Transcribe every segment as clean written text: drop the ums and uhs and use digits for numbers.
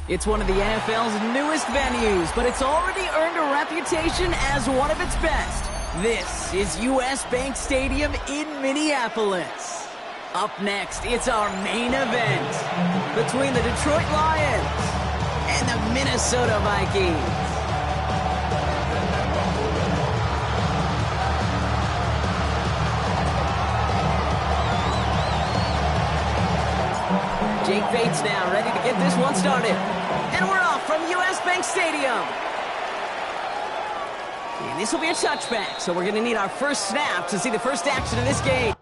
It's one of the NFL's newest venues, but it's already earned a reputation as one of its best. This is US Bank Stadium in Minneapolis. Up next, it's our main event between the Detroit Lions and the Minnesota Vikings. Jake Bates now ready to get this one started. And we're off from US Bank Stadium. And this will be a touchback, so we're going to need our first snap to see the first action of this game.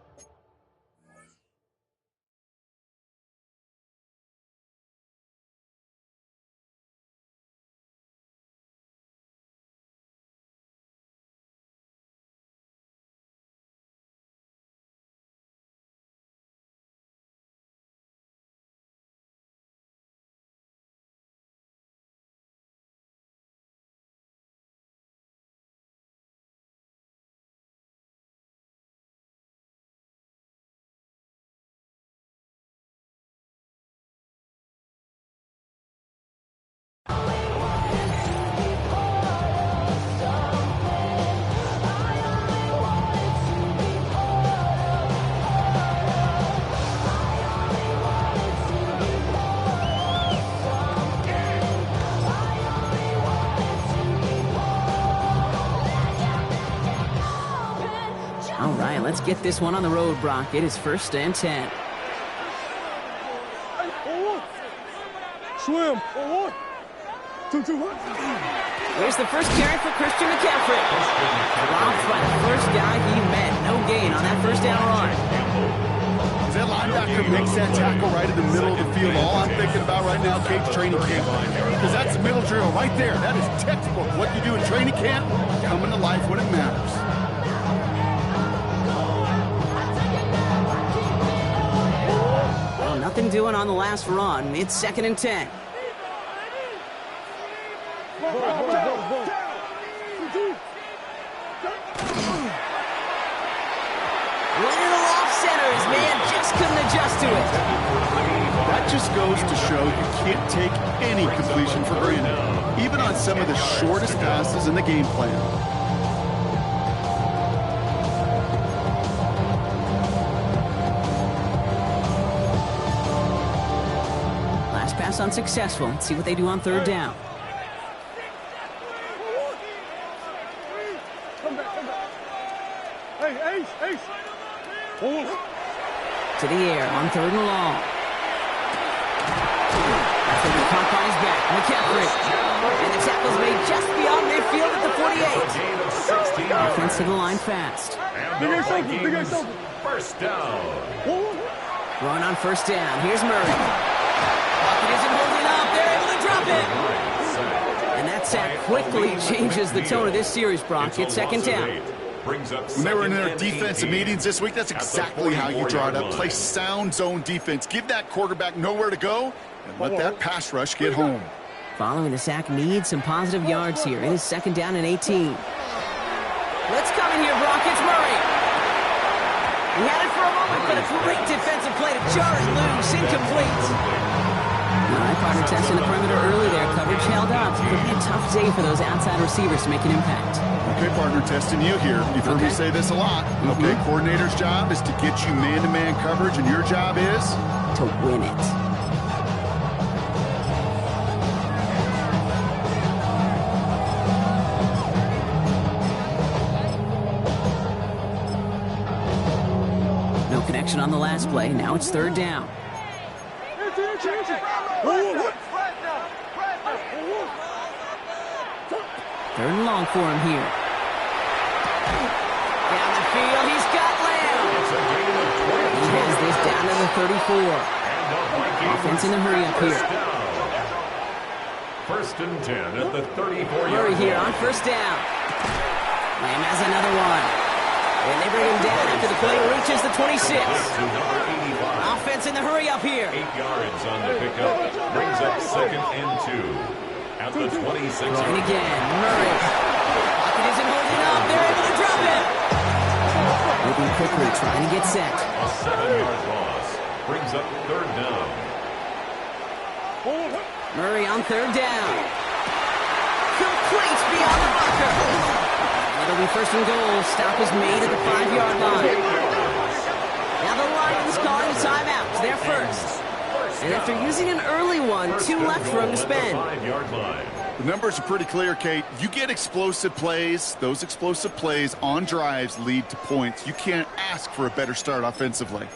Let's get this one on the road, Brock. It is 1st and 10. Swim. 2, 2, 1. Here's the first carry for Christian McCaffrey. Dropped by the first guy he met. No gain on that first down run. As that linebacker makes that tackle right in the middle of the field, all I'm thinking about right now, Cape's training camp. Because that's the middle drill right there. That is textbook. What you do in training camp, coming to life when it matters. Nothing doing on the last run. It's 2nd and 10. Little off center. His man just couldn't adjust to it. That just goes to show you can't take any completion for granted, even on some of the shortest passes in the game plan. Unsuccessful. Let's see what they do on 3rd down. Ace. To the air on 3rd and long. That's going to be caught by his back. McCaffrey. And the tackle's made just beyond midfield at the 48. Offense to the line fast. First down. Run on 1st down. Here's Murray. Isn't holding up. They're able to drop it. And that sack quickly changes the tone of this series, Brock. It's 2nd down. When they were in their defensive meetings this week, that's exactly how you draw it up. Play sound zone defense. Give that quarterback nowhere to go and let that pass rush get home. Following the sack needs some positive yards here. It is 2nd down and 18. Let's come in here, Brock. It's Murray. He had it for a moment, but a great defensive play to jar it loose. Incomplete. All right, partner testing the perimeter early there. Coverage held up. It could be a tough day for those outside receivers to make an impact. Okay, partner, testing you here. You've heard me say this a lot. Okay, coordinator's job is to get you man-to-man coverage, and your job is? To win it. No connection on the last play. Now it's 3rd down. 3rd and long for him here. Down the field, he's got Lamb. He has this down to the 34. Offense in the hurry up here. 1st and 10 at the 34-yard line. Murray here on 1st down. Lamb has another one. And they bring him down after the play reaches the 26. Offense in the hurry up here. 8 yards on the pickup. Brings up 2nd and 2. At the 26. And again, Murray. Pocket isn't holding up. They're able to drop it. Moving quickly, trying to get set. A 7-yard loss. Brings up third down. Murray on third down. Complete beyond the marker. It'll be first and goal. Stop is made at the 5-yard line. Now the Lions calling a timeout. They're first. And after using an early one, 2 left for him to spend. 5-yard line. The numbers are pretty clear, Kate. You get explosive plays. Those explosive plays on drives lead to points. You can't ask for a better start offensively.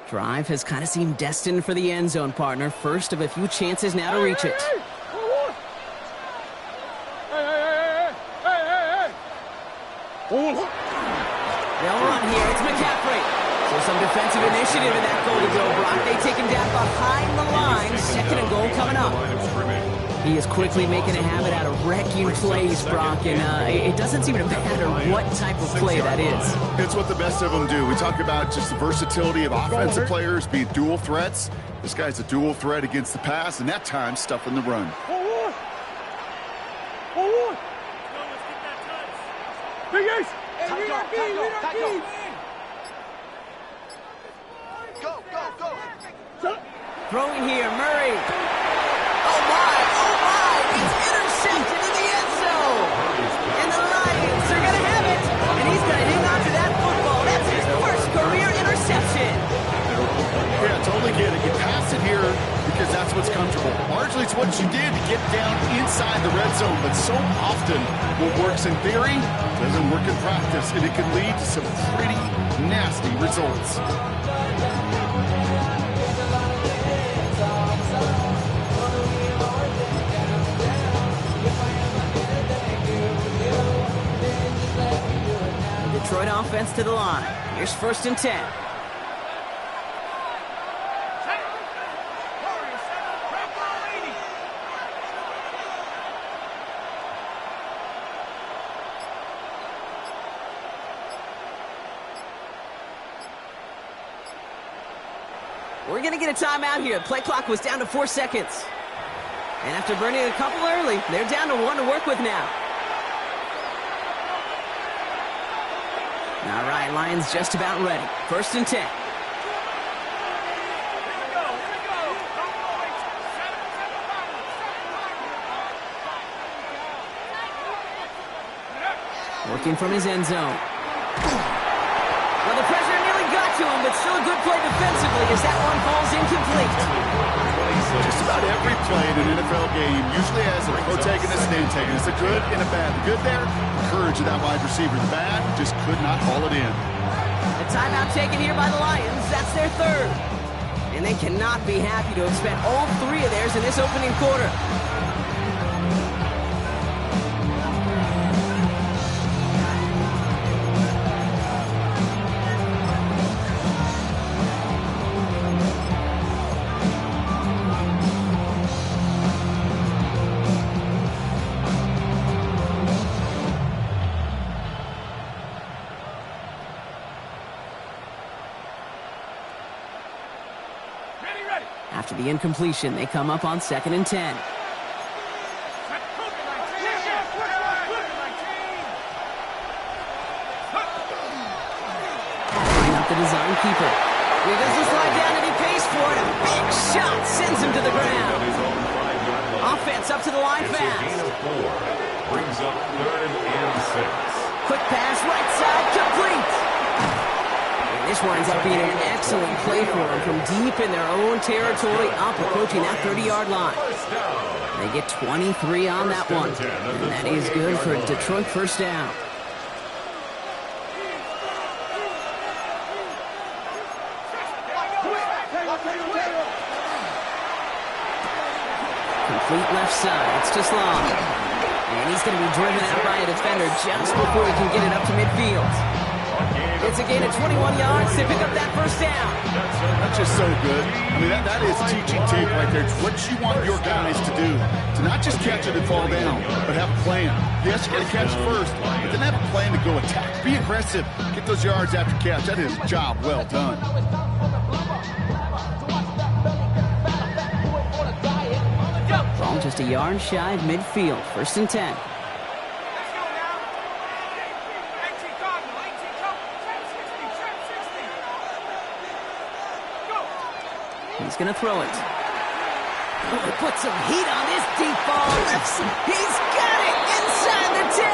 Drive has kind of seemed destined for the end zone, partner. First of a few chances now to reach it. They'll run here. It's McCaffrey. So some defensive initiative in that goal to go, Brock. They take him down behind the line. Second and goal coming up. He is quickly making a habit out of wrecking plays, Brock, and it doesn't seem to matter what type of play that is. It's what the best of them do. We talk about just the versatility of offensive players being dual threats. This guy's a dual threat against the pass, and that time stuffing the run. Big Ace! Throwing here, Murray. Oh my, it's intercepted in the end zone. And the Lions are going to have it. And he's going to hang on to that football. That's his first career interception. Yeah, totally get it. You pass it here because that's what's comfortable. Largely it's what you did to get down inside the red zone, but so often what works in theory doesn't work in practice, and it can lead to some pretty nasty results. Detroit offense to the line. Here's first and 10. We're going to get a timeout here. Play clock was down to 4 seconds. And after burning a couple early, they're down to 1 to work with now. All right, Lions just about ready. First and 10. Working from his end zone. Well, the pressure nearly got to him, but still a good play defensively as that one falls incomplete. Just about every play in an NFL game usually has a protagonist and antagonist, a good and a bad. The good there, courage of that wide receiver. The bad, just could not haul it in. The timeout taken here by the Lions. That's their third. And they cannot be happy to have spent all 3 of theirs in this opening quarter. After the incompletion, they come up on second and 10. Line up the design keeper. He doesn't slide down and he pays for it. A big shot sends him to the ground. Offense up to the line fast. Brings up third and 6. Quick pass, right side, complete. This winds up being an excellent play for them from deep in their own territory, up approaching that 30-yard line. They get 23 on that one, and that is good for a Detroit first down. Complete left side, it's to Sloan. And he's going to be driven out by a defender just before he can get it up to midfield. It's a gain of 21 yards to pick up that first down. That's just so good. I mean, that is teaching tape right there. It's what you want your guys to do. To not just catch it and fall down, but have a plan. Yes, you got to catch it first, but then have a plan to go attack. Be aggressive. Get those yards after catch. That is a job well done. Ball just a yard shy of midfield. 1st and 10. He's going to throw it. Oh, put some heat on this deep ball. He's got it inside the 10.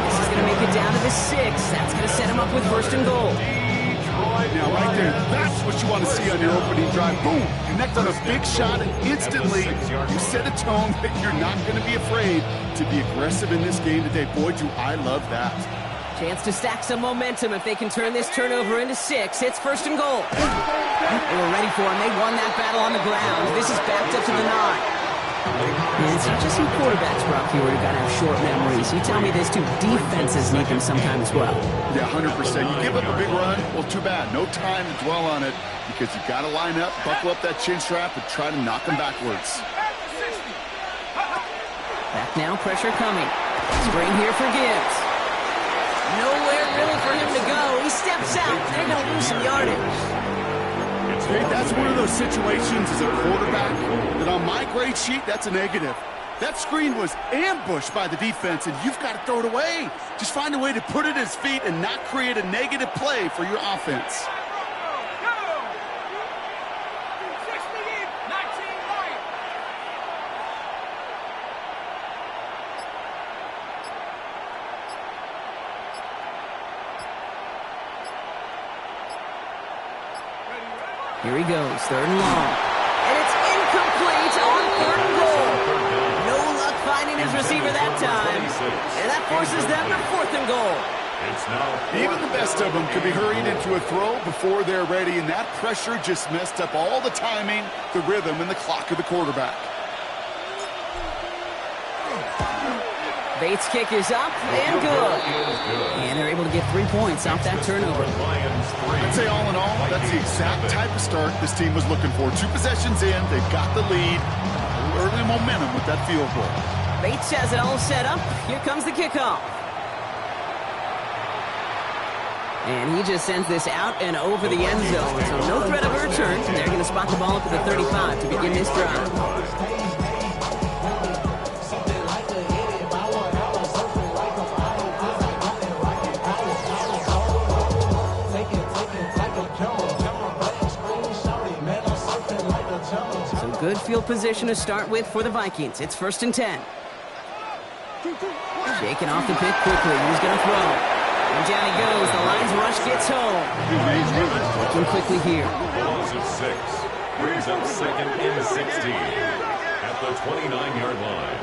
This is going to make it down to the 6. That's going to set him up with 1st and goal. Now, right there, that's what you want to see on your opening drive. Boom! Connect on a big shot, and instantly you set a tone that you're not going to be afraid to be aggressive in this game today. Boy, do I love that. Chance to stack some momentum if they can turn this turnover into 6. It's 1st and goal. They were ready for him. They won that battle on the ground. This is backed up to the 9. And it's not just some quarterbacks, Brock, here where you've got to have short memories. You tell me this too. Defenses need them sometimes as well. Yeah, 100%. You give up a big run, well, too bad. No time to dwell on it because you've got to line up, buckle up that chin strap, and try to knock them backwards. Back now, pressure coming. Screen here for Gibbs. Nowhere really for him to go. He steps out. They're going to lose some yardage. Hey, that's one of those situations as a quarterback that on my grade sheet, that's a negative. That screen was ambushed by the defense, and you've got to throw it away. Just find a way to put it at his feet and not create a negative play for your offense. Here he goes, 3rd and long. And it's incomplete on 3rd and goal. No luck finding his receiver that time. And that forces them to 4th and goal. Even the best of them could be hurried into a throw before they're ready, and that pressure just messed up all the timing, the rhythm, and the clock of the quarterback. Bates' kick is up and good. And they're able to get 3 points off that turnover. I'd say all in all, that's the exact type of start this team was looking for. 2 possessions in, they've got the lead. Early momentum with that field goal. Bates has it all set up. Here comes the kickoff. And he just sends this out and over the end zone. So no threat of a return. They're going to spot the ball up at the 35 to begin this drive. Good field position to start with for the Vikings. It's 1st and 10. Shaking off the pick quickly. He's going to throw. And down he goes. The Lions rush gets home. Working quickly here. Loss of 6. Brings up 2nd and 16 at the 29-yard line.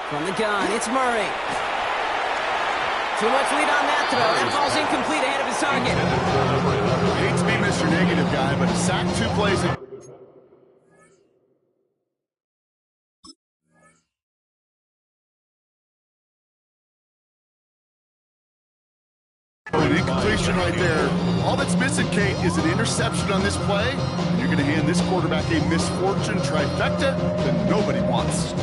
From the gun, it's Murray. Too much lead on that throw. That ball's incomplete ahead of his target. Hate to be Mr. Negative guy, but a sack 2 plays. An incompletion right there. All that's missing, Kate, is an interception on this play. And you're going to hand this quarterback a misfortune trifecta that nobody wants.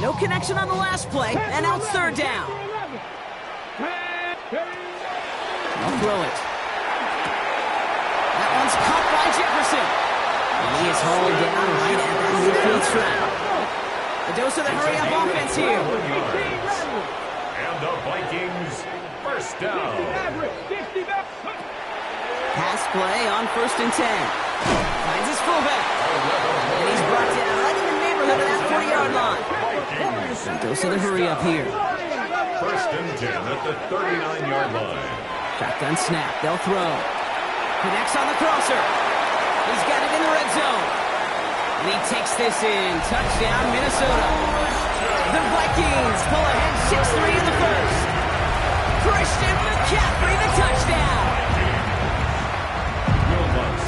No connection on the last play, and now it's 3rd down. I'll throw it. That one's caught by Jefferson. And he is hauled down right at that midfield strap. The dose of the hurry-up offense here. And the Vikings first down. Pass play on 1st and 10. Finds his fullback. And he's brought down right in the neighborhood of that 40-yard line. The dose of the hurry-up here. 1st and 10 at the 39-yard line. Shotgun snap. They'll throw. Connects on the crosser. He's got it in the red zone. And he takes this in. Touchdown, Minnesota. The Vikings pull ahead 6-3 in the first. Christian McCaffrey, the touchdown.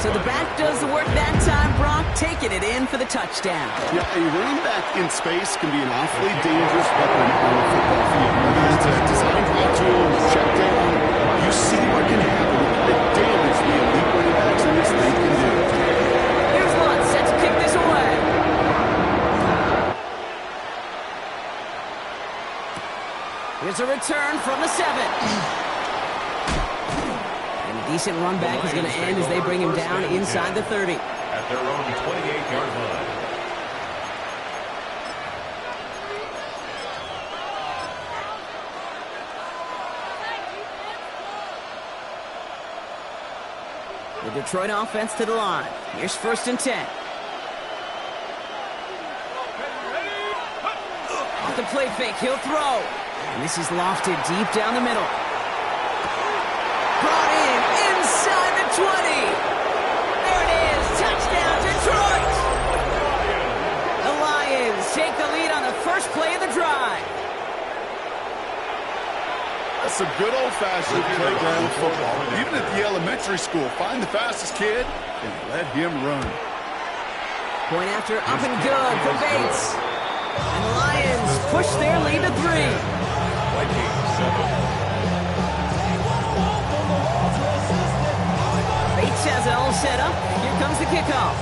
So the back does the work that time, Brock, taking it in for the touchdown. Yeah, a running back in space can be an awfully dangerous weapon on a football field. Whether it's a design draw tool, check down, you see what can happen. The damage the elite running backs in this league can do. Here's Lutz set to kick this away. from the 7. And a decent run back is going to end as they bring him down inside the 30. At their own 28-yard line. The Detroit offense to the line. Here's 1st and 10. Off the play fake, he'll throw. And this is lofted deep down the middle. Brought in inside the 20. There it is, touchdown Detroit. The Lions take the lead on the first play of the drive. That's some good old-fashioned playground football. Even at the elementary school, find the fastest kid and let him run. Point after up and good for Bates. And the Lions push their lead to 3. Vikings 7. Bates has it all set up. Here comes the kickoff.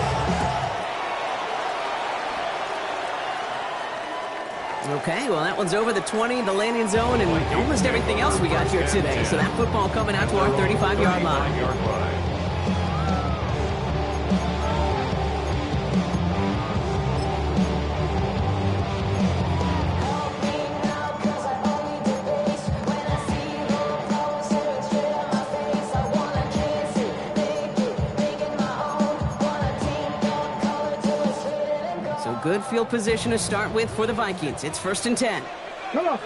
Okay, well, that one's over the 20, the landing zone, and almost everything else we got here today. So that football coming out to our 35-yard line. Good field position to start with for the Vikings. It's 1st and 10. Come on.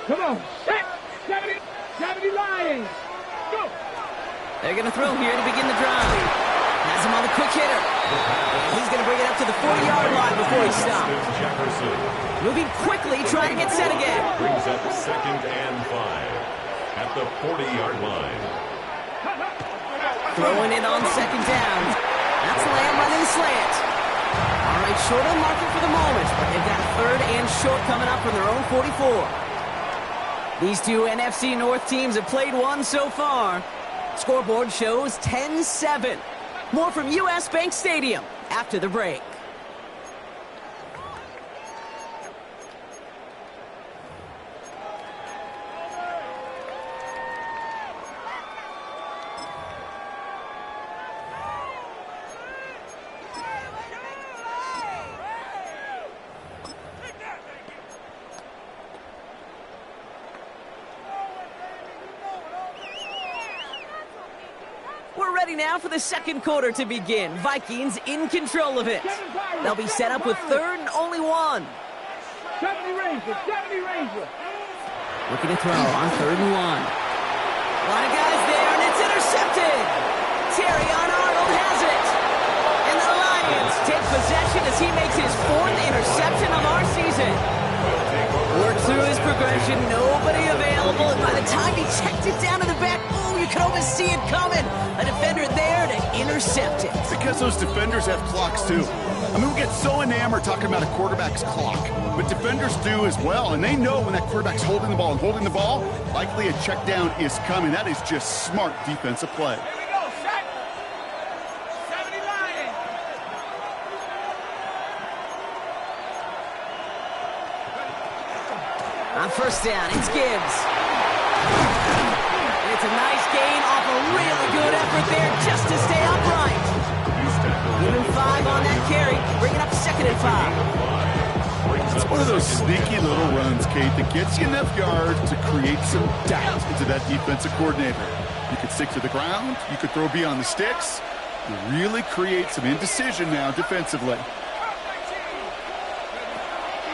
Set. 70 Lions. Go. They're going to throw here to begin the drive. Has him on the quick hitter. He's going to bring it up to the 40-yard line before he stops. Moving quickly, trying to get set again. Brings up 2nd and 5 at the 40-yard line. Throwing it on 2nd down. That's Lamb running slant. All right, short on marker for the moment, but they've got 3rd and short coming up from their own 44. These two NFC North teams have played one so far. Scoreboard shows 10-7. More from U.S. Bank Stadium after the break. We're ready now for the second quarter to begin. Vikings in control of it. They'll be set up with 3rd and only 1. 70 Ranger. Looking to throw on 3rd and 1. A lot of guys there, and it's intercepted. Terry Arnold has it. And the Lions take possession as he makes his 4th interception of our season. Worked through his progression, nobody available, and by the time he checked it down to the back, you could almost see it coming. A defender there to intercept it. Because those defenders have clocks too. I mean, we get so enamored talking about a quarterback's clock, but defenders do as well, and they know when that quarterback's holding the ball, likely a check down is coming. That is just smart defensive play. Here we go, set. 70 Lions. On 1st down, it's Gibbs. It's a nice gain off a really good effort there just to stay upright. Give him 5 on that carry. Bring it up 2nd and 5. It's one of those sneaky little runs, Kate, that gets you enough yards to create some doubt into that defensive coordinator. You could stick to the ground. You could throw beyond the sticks. You really create some indecision now defensively.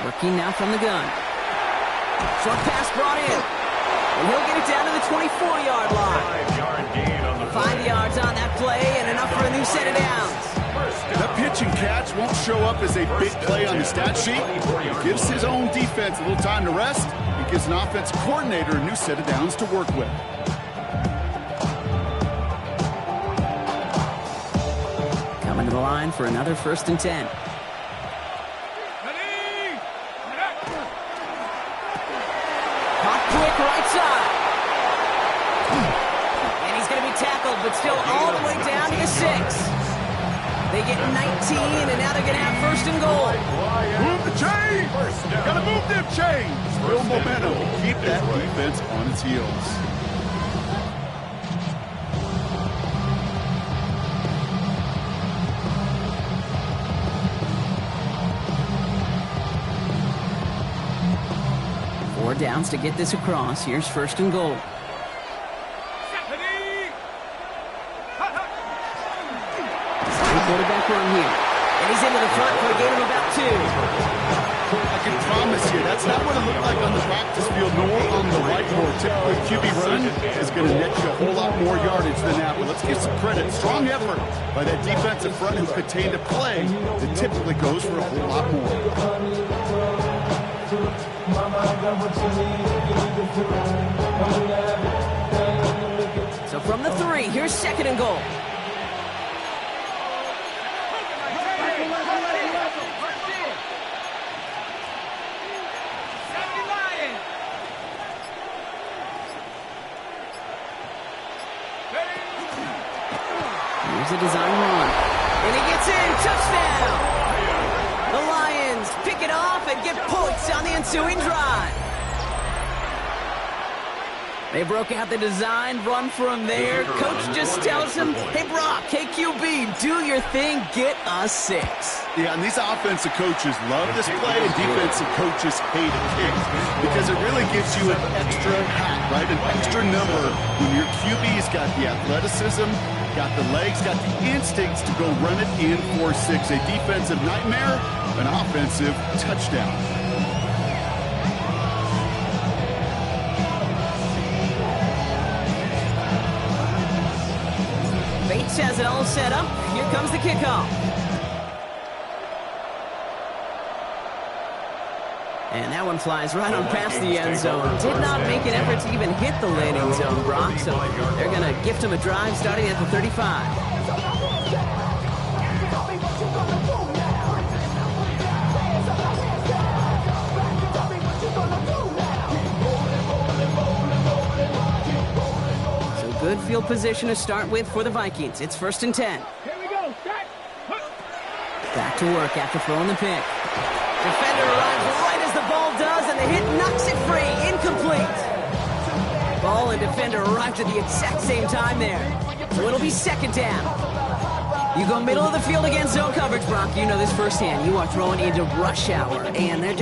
Working now from the gun. Short pass brought in. And he'll get it down to the 24-yard line. 5-yard gain on the 5 yards on that play and enough for a new set of downs. That pitch and catch won't show up as a big play on the stat sheet. It gives his own defense a little time to rest. It gives an offensive coordinator a new set of downs to work with. Coming to the line for another 1st and 10. Hot quick right side. And he's going to be tackled, but still all the way down to the 6. They get 19, and now they're going to have first and goal. Move the chains! Gotta move them chains! Build momentum. Keep that defense on its heels. Four downs to get this across. Here's first and goal. Quarterback run here. And he's into the front for a gain of about 2. I can promise you, that's not what it looked like on the practice field nor on the whiteboard. Typically, QB run is going to net you a whole lot more yardage than that. But let's give some credit. Strong effort by that defensive front who contained a play that typically goes for a whole lot more. So from the 3, here's second and goal. Here's a design run. And he gets in. Touchdown! The Lions pick it off and get points on the ensuing drive. They broke out the design run from there. Coach just tells him, hey, Brock, hey, QB, do your thing, get us 6. Yeah, and these offensive coaches love this play, and defensive coaches hate a kick because it really gives you an extra hat, right? An extra number when your QB's got the athleticism, got the legs, got the instincts to go run it in for 6. A defensive nightmare, an offensive touchdown. Bates has it all set up. Here comes the kickoff. And that one flies right on past the end zone. Did not make an effort to even hit the landing zone, Brock. So they're going to gift him a drive starting at the 35. Good field position to start with for the Vikings. It's first and 10. Here we go. Back to work after throwing the pick. Defender arrives right as the ball does, and the hit knocks it free. Incomplete. Ball and defender arrived at the exact same time there. So it'll be second down. You go middle of the field against zone coverage, Brock. You know this firsthand. You are throwing into rush hour, and there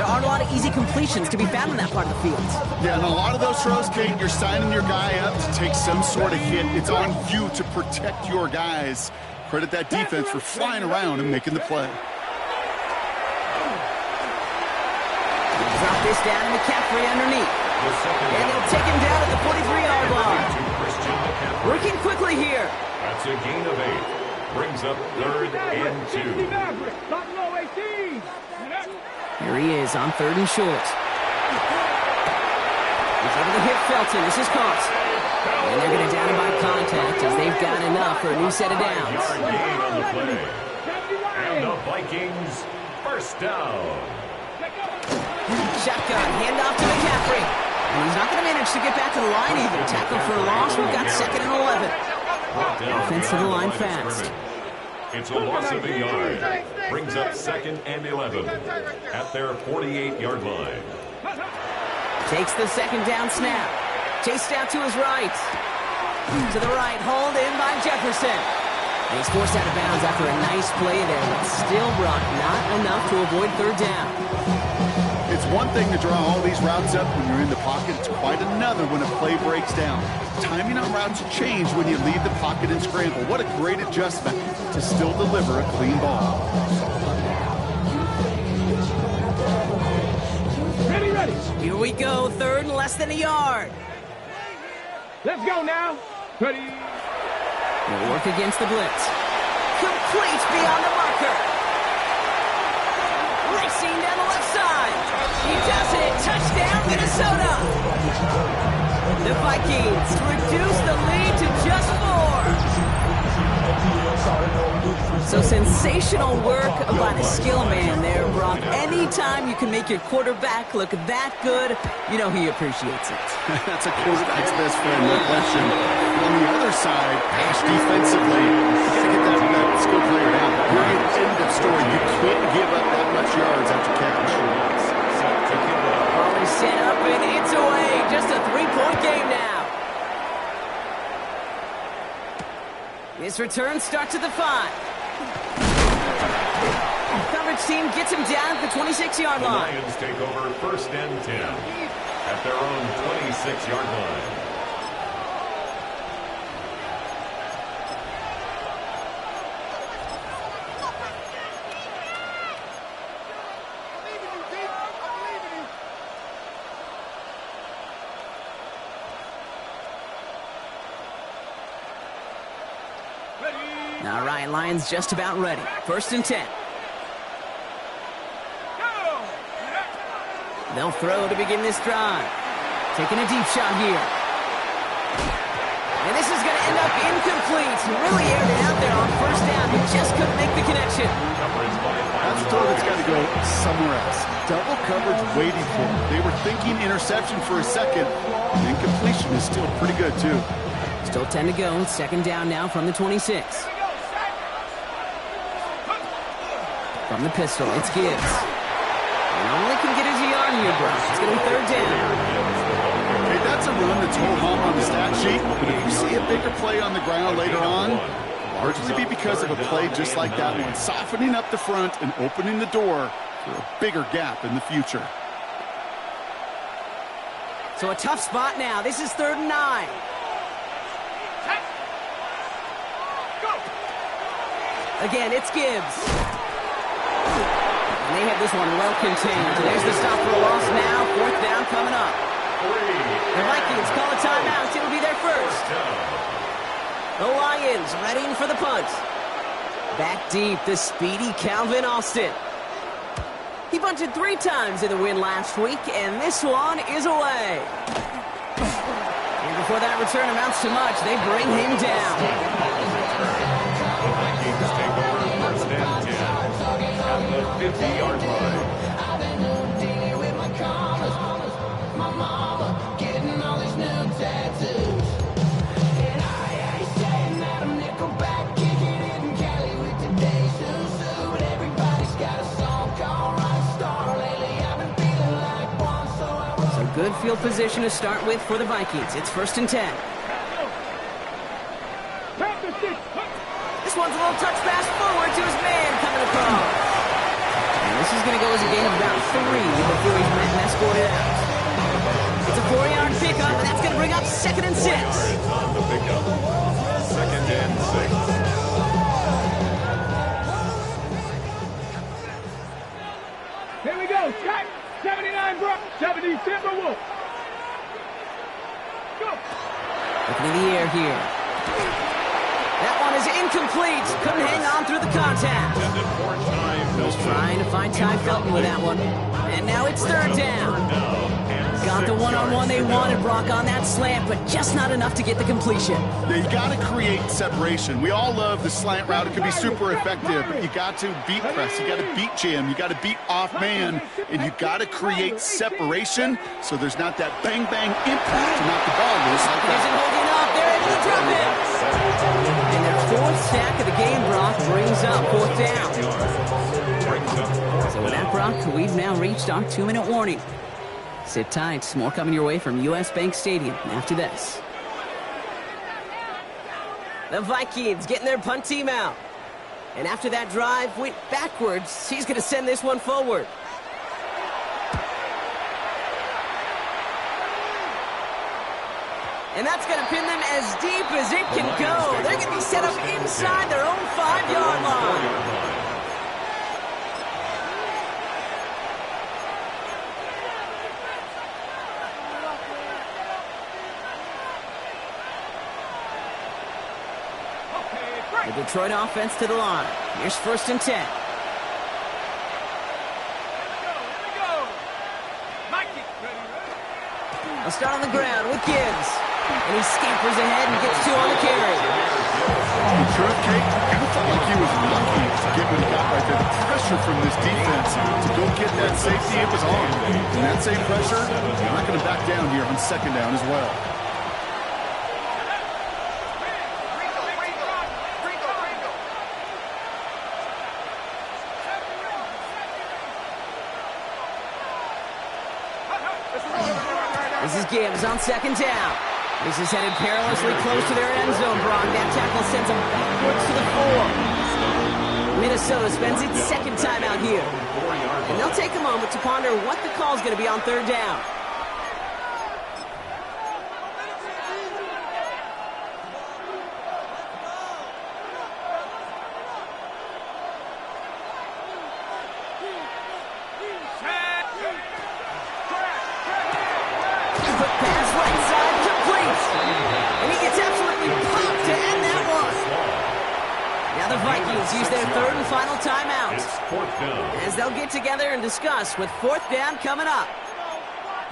aren't a lot of easy completions to be found in that part of the field. Yeah, and a lot of those throws, Kate, you're signing your guy up to take some sort of hit. It's on you to protect your guys. Credit that defense for flying around and making the play. Drop this down to McCaffrey underneath. And they'll take him down at the 43-yard line. Working quickly here. That's a gain of 8. Brings up third and 2. Here he is on third and short. He's able to hit Felton. This is caught. And they're going to down him by contact as they've got enough for a new set of downs. Yard gain on the play. And the Vikings first down. Shotgun, handoff to McCaffrey. And he's not going to manage to get back to the line either. Tackle for a loss. We've got second and 11. Offense to the line fast. It's a loss of a yard. Brings up second and 11 at their 48-yard line. Takes the second down snap. Chased out to his right. To the right, hauled in by Jefferson. And he's forced out of bounds after a nice play there. But still, Brock, not enough to avoid third down. It's one thing to draw all these routes up when you're in the pocket. It's quite another when a play breaks down. Timing on routes change when you leave the pocket and scramble. What a great adjustment to still deliver a clean ball. Ready. Here we go, third and less than a yard. Let's go now. Ready. He'll work against the blitz. Complete beyond the marker. Racing down the left side. He does it. Touchdown, Minnesota. The Vikings reduce the lead to just 4. So sensational work by the skill man there, Brock. Anytime you can make your quarterback look that good, you know he appreciates it. That's a quarterback's best friend, no question. On the other side, Ash defensively, you got to get that skill player down. Period. End of story. You can't give up that much yards after catch. Ball is set up and it's away. Just a 3-point game now. His return starts at the 5. Coverage team gets him down at the 26-yard line. The Lions take over 1st and 10 at their own 26-yard line. All right, Lions just about ready. 1st and 10. They'll throw to begin this drive. Taking a deep shot here. And this is going to end up incomplete. Really aired it out there on 1st down. He just couldn't make the connection. That's a throw that's got to go somewhere else. Double coverage waiting for him. They were thinking interception for a second. Incompletion is still pretty good, too. Still 10 to go. 2nd down now from the 26. From the pistol, it's Gibbs. And only can get his yard here, bro. It's going to be 3rd down. Hey, that's a run that's hold home on the stat sheet. But if you see a bigger play on the ground later on, largely be because of a play just like that one. Softening up the front and opening the door for a bigger gap in the future. So a tough spot now. This is 3rd and 9. Again, it's Gibbs. And they have this one well contained. There's the stop for a loss now. 4th down coming up. The Vikings call a timeout. It'll be their first. The Lions readying for the punt. Back deep, the speedy Calvin Austin. He bunted 3 times in the win last week, and this one is away. And before that return amounts to much, they bring him down. The Vikings take over 1st and 10 at the 50-yard line. So good field position to start with for the Vikings. It's 1st and 10. This one's a little touch pass forward to his man coming across. And this is going to go as a gain of about 3 before he's met and escorted out. It's a 4-yard pickup, and that's going to bring up 2nd and 6. On the pickup. 2nd and 6. Here we go. Cut. 79 Brock. 70 Timberwolf. Go. Looking in the air here. That one is incomplete. Couldn't hang on through the contact. Was trying to find Ty Felton with that one. And now it's 3rd down. Got the one-on-one they wanted, Brock, on that slant, but just not enough to get the completion. Yeah, you got to create separation. We all love the slant route. It can be super effective. But you got to beat press. You got to beat jam. You got to beat off man. And you got to create separation so there's not that bang-bang impact to knock the ball loose like that. Isn't holding up. They're able to drop it. And their 4th sack of the game, Brock, brings up 4th down. So with that, Brock, we've now reached our 2-minute warning. Sit tight. More coming your way from U.S. Bank Stadium after this. The Vikings getting their punt team out. And after that drive went backwards, he's going to send this one forward. And that's going to pin them as deep as it can go. They're going to be set up inside their own 5-yard line. The Detroit offense to the line. Here's 1st and 10. I'll start on the ground with Gibbs. And he scampers ahead and gets 2 on the carry. The truth, Kate, you like he was lucky to get what he got right there. The pressure from this defense to go get that safety, it was on. And that same pressure, they're not going to back down here on second down as well. This is Gibbs on second down. This is headed perilously close to their end zone, Brock. That tackle sends them backwards to the 4. Minnesota spends its second time out here. And they'll take a moment to ponder what the call is going to be on third down. Use their third and final timeout as they'll get together and discuss with fourth down coming up.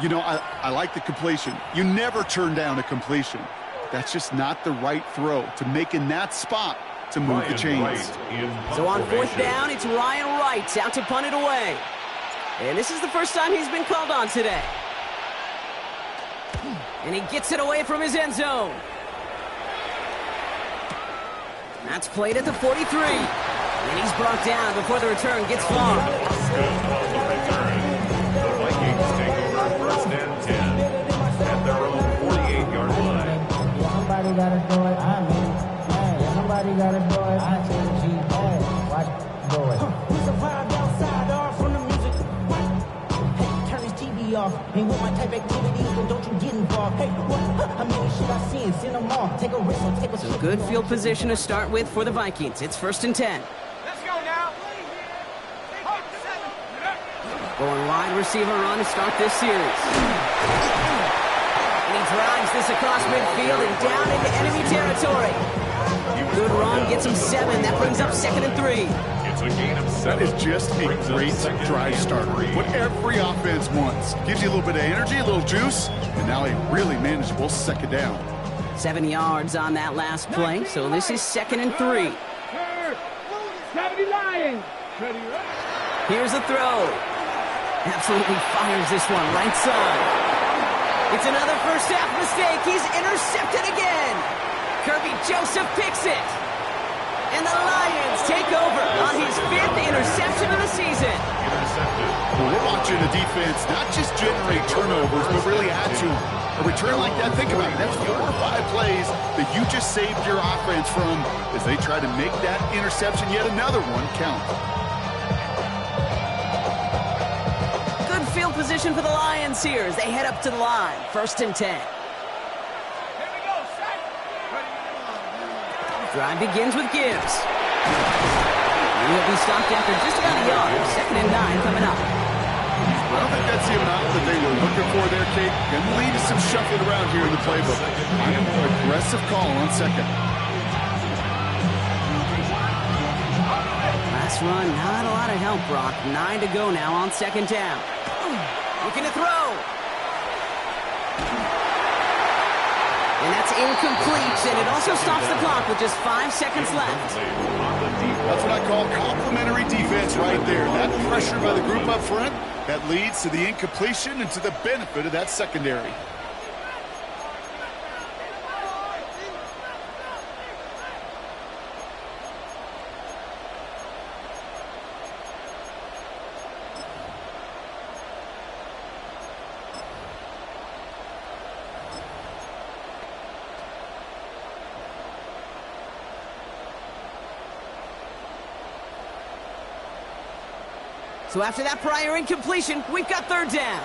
You know, I like the completion. You never turn down a completion. That's just not the right throw to make in that spot to move the chains. So on fourth down, it's Ryan Wright out to punt it away. And this is the first time he's been called on today. And he gets it away from his end zone. That's played at the 43. And he's brought down before the return gets far. The Vikings take over first and 10 at their own 48-yard line. Somebody gotta do it. I mean, hey, somebody gotta do it. I tell the G, hey, watch, do it. We survived outside off from the music. Hey, turn this TV off. Ain't with my type activities, then don't you get involved. Hey, what? I mean, shit I seen, send them off. Take a risk, or take a So good field position to start with for the Vikings. It's first and 10. Let's go now. Going wide receiver run to start this series. And he drives this across midfield and down into enemy territory. Good run, gets him 7. That brings up second and 3. It's a gain of 7. That is just a great drive starter. What every offense wants. Gives you a little bit of energy, a little juice, and now a really manageable second down. 7 yards on that last play, so this is second and 3. 70 Lions. Here's a throw. Absolutely fires this one right side. It's another first half mistake. He's intercepted again. Kirby Joseph picks it. And the Lions take over on his 5th interception of the season. Well, we're watching the defense not just generate turnovers, but really add to them. A return like that, think about it. That's 4 or 5 plays that you just saved your offense from as they try to make that interception, yet another one, count. Good field position for the Lions here as they head up to the line. First and 10. Drive begins with Gibbs. He'll be stopped after just about a yard. Second and 9 coming up. I don't think that's the amount that they were looking for there, Kate. Going to lead to some shuffling around here in the playbook. Aggressive call on second. Last run, not a lot of help, Brock. 9 to go now on second down. Looking to throw. And that's incomplete, and it also stops the clock with just 5 seconds left. That's what I call complimentary defense right there. That pressure by the group up front, that leads to the incompletion and to the benefit of that secondary. So after that prior incompletion, we've got third down.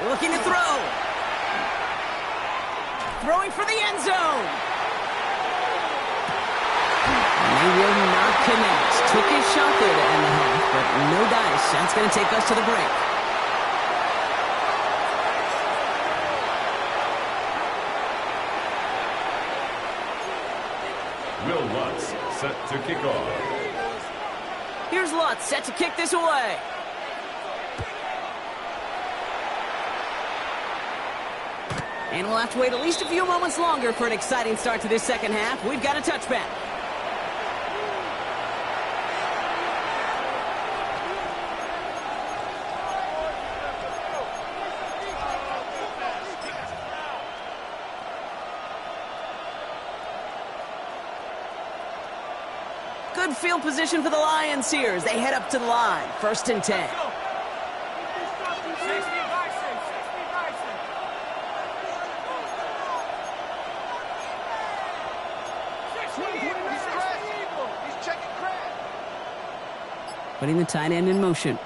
Looking to throw. Throwing for the end zone. And they will not connect. Took his shot there to end the half, but no dice. That's going to take us to the break. Will Lutz set to kick off. Here's Lutz set to kick this away. And we'll have to wait at least a few moments longer for an exciting start to this second half. We've got a touchback. Good field position for the Lions here as they head up to the line. 1st and 10. Putting the tight end in motion.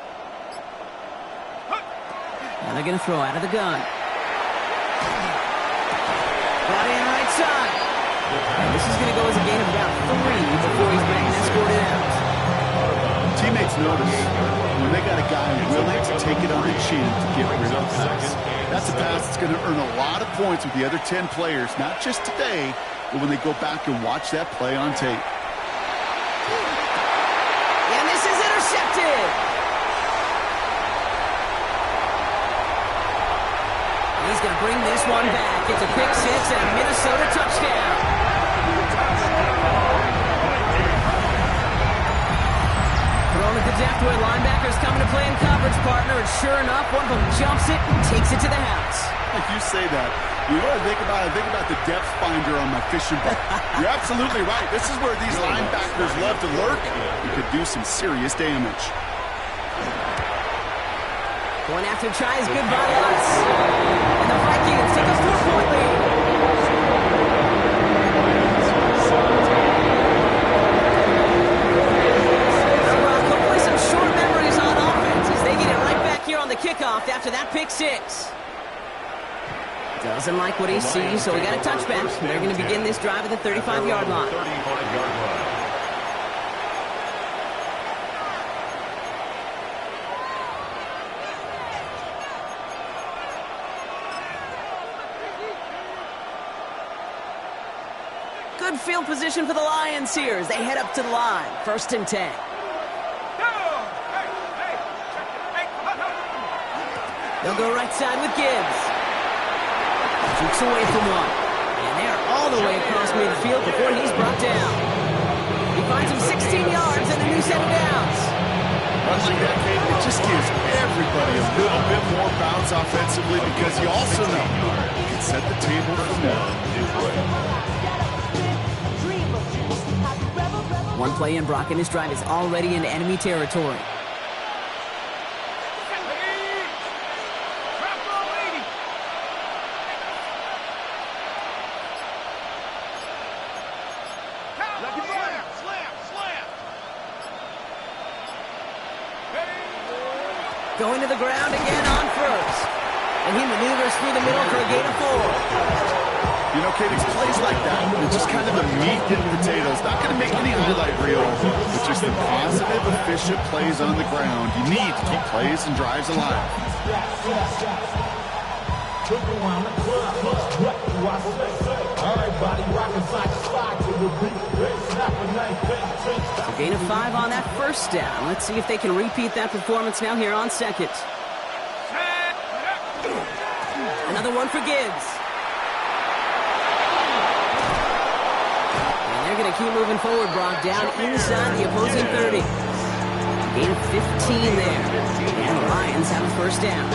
Now they're going to throw out of the gun. Brought in right side. And this is going to go as a gain of about 3 before he's being escorted out. Teammates notice when they got a guy willing to take it on the chin to get rid of the pass. That's a pass that's going to earn a lot of points with the other 10 players, not just today, but when they go back and watch that play on tape. And this is intercepted. He's going to bring this one back. It's a pick 6 and a Minnesota touchdown. Throwing at the depth where linebackers coming to play in coverage, partner. And sure enough, one of them jumps it and takes it to the house. Like you say that, you know what I think about? I think about the depth finder on my fishing boat. You're absolutely right. This is where these linebackers love to lurk. You could do some serious damage. Going after tries good by us. And the Vikings take a 4-point lead. Hopefully some short memories on offense as they get it right back here on the kickoff after that pick 6. Doesn't like what he sees, so we got a touchback. They're going to begin this drive at the 35-yard line. 35-yard line. Good field position for the Lions here as they head up to the line. 1st and 10. They'll go right side with Gibbs. Shoots away from one. And they're all the way across midfield before he's brought down. He finds him 16 yards and a new set of downs. Runs like that, Kate, it just gives everybody a little bit more bounce offensively because you also know you can set the table for more. One play in, Brock, and his drive is already into enemy territory. Going to the ground again on 1st. And he maneuvers through the middle for a gain of 4. You know, Kate, it's plays like that. It's just kind of the meat and potatoes. Not going to make any highlight reel, but just the positive, efficient plays on the ground. You need to keep plays and drives alive. A gain of 5 on that 1st down. Let's see if they can repeat that performance now here on 2nd. Another one for Gibbs. And they're going to keep moving forward, Brock, down inside the opposing 30. Gain of 15 there. And the Lions have a 1st down.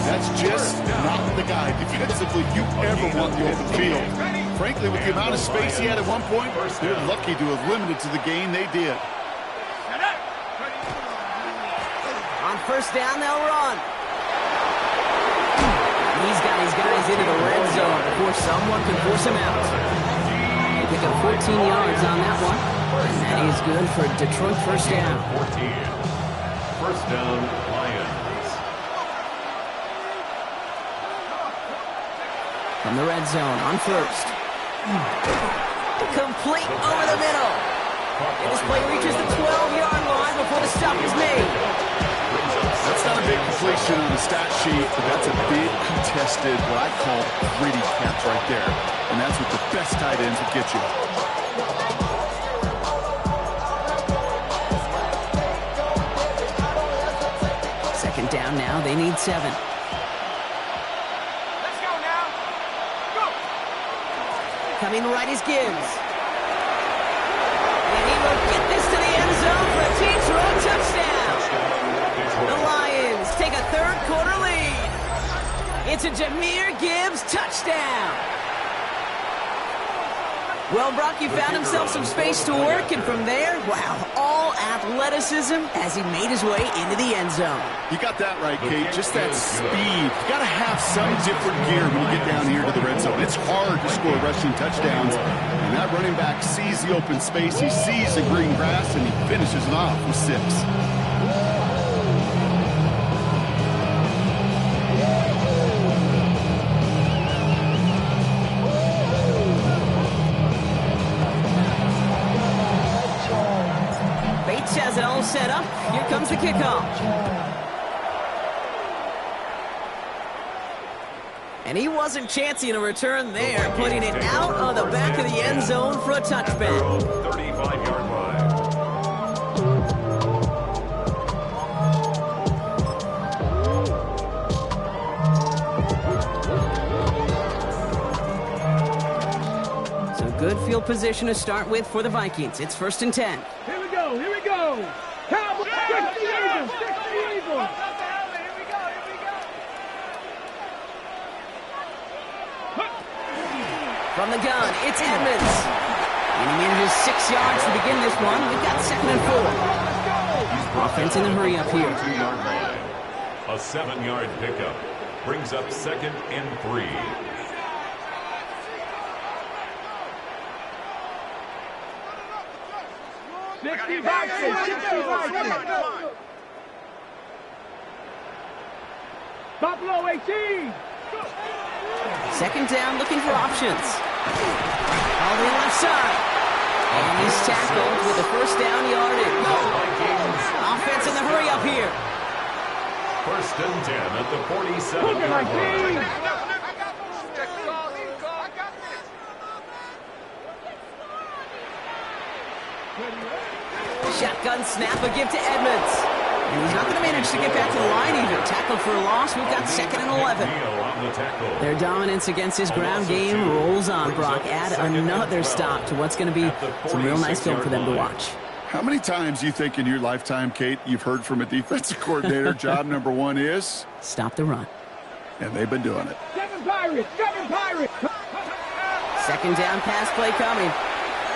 That's just not the guy defensively you ever want the open field. Frankly, with the amount of space he had at one point, they're lucky to have limited to the gain they did. On 1st down, they'll run. He's got his guys into the red zone before someone can force him out. They pick up 14 yards on that one. And that is good for Detroit 1st down. 14. 1st down, Lions. From the red zone on 1st. Complete over the middle. And this play reaches the 12-yard line before the stop is made. That's not a big completion on the stat sheet, but that's a big contested, what I call gritty catch right there. And that's what the best tight ends will get you. Second down now. They need 7. Let's go now. Coming right is Gibbs. And he will get this to the end zone for a team throw touchdown. The Lions take a third-quarter lead. It's a Jahmyr Gibbs touchdown. Well, Brock, he found himself some space to work, and from there, wow, all athleticism as he made his way into the end zone. You got that right, Kate. Just that speed. You got to have some different gear when you get down here to the red zone. It's hard to score rushing touchdowns, and that running back sees the open space, he sees the green grass, and he finishes it off with 6. Has it all set up. Here comes the kickoff. And he wasn't chancing a return there, putting it out on the back of the end zone for a touchback. 35-yard line. So good field position to start with for the Vikings. It's 1st and 10. Here we go. Cowboys, 60 Eagles, 60 Eagles. From the gun, it's Edmonds. And he manages 6 yards to begin this one. We've got 2nd and 4. Offense in the hurry up here. 2-yard line. A 7-yard pickup brings up 2nd and 3. Buffalo 18. 2nd down, looking for options. All the left side. And he's tackled with the 1st down yardage. Offense in the hurry up here. 1st and 10 at the 47-yard line. Shotgun snap, a give to Edmonds. And he's not going to manage to get back to the line either. Tackled for a loss. We've got 2nd and 11. Their dominance against his ground game rolls on, Brock. Add another stop to what's going to be some real nice film for them to watch. How many times do you think in your lifetime, Kate, you've heard from a defensive coordinator, job number 1 is? Stop the run. And they've been doing it. 7 Pirates. 2nd down pass play coming.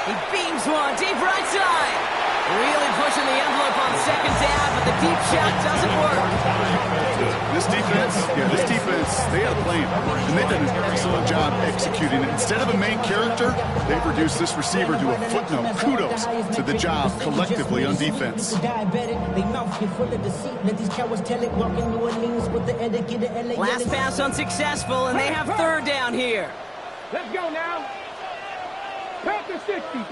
He beams one deep right side. Really pushing the envelope on 2nd down, but the deep shot doesn't work. This defense, they had a plan, and they've done an excellent job executing it. Instead of a main character, they've reduced this receiver to a footnote. Kudos to the job collectively on defense. Last pass unsuccessful, and they have 3rd down here. Let's go now. Panther 60,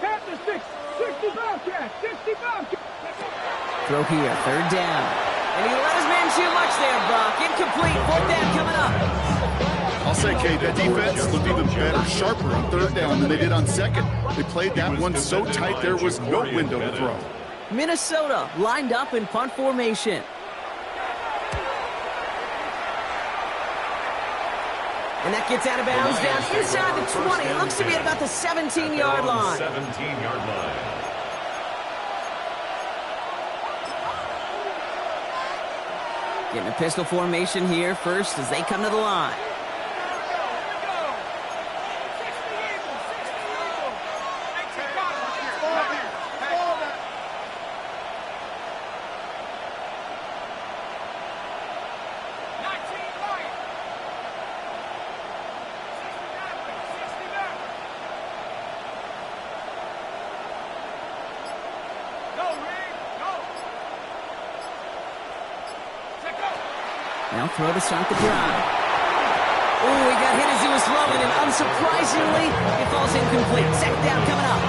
60 Bobcats, 60 Bobcats. Throw here, 3rd down. And he let his man too much there, Brock. Incomplete, 4th down coming up. I'll say, Kate, that defense looked even better, sharper on 3rd down than they did on 2nd. They played that one so tight there was no window to throw. Minnesota lined up in punt formation. And that gets out of bounds down inside the 20. It looks to be at about the 17-yard line. 17-yard line. Getting a pistol formation here first as they come to the line. Now throw to start the drive. Oh, he got hit as he was throwing, and unsurprisingly, it falls incomplete. 2nd down coming up.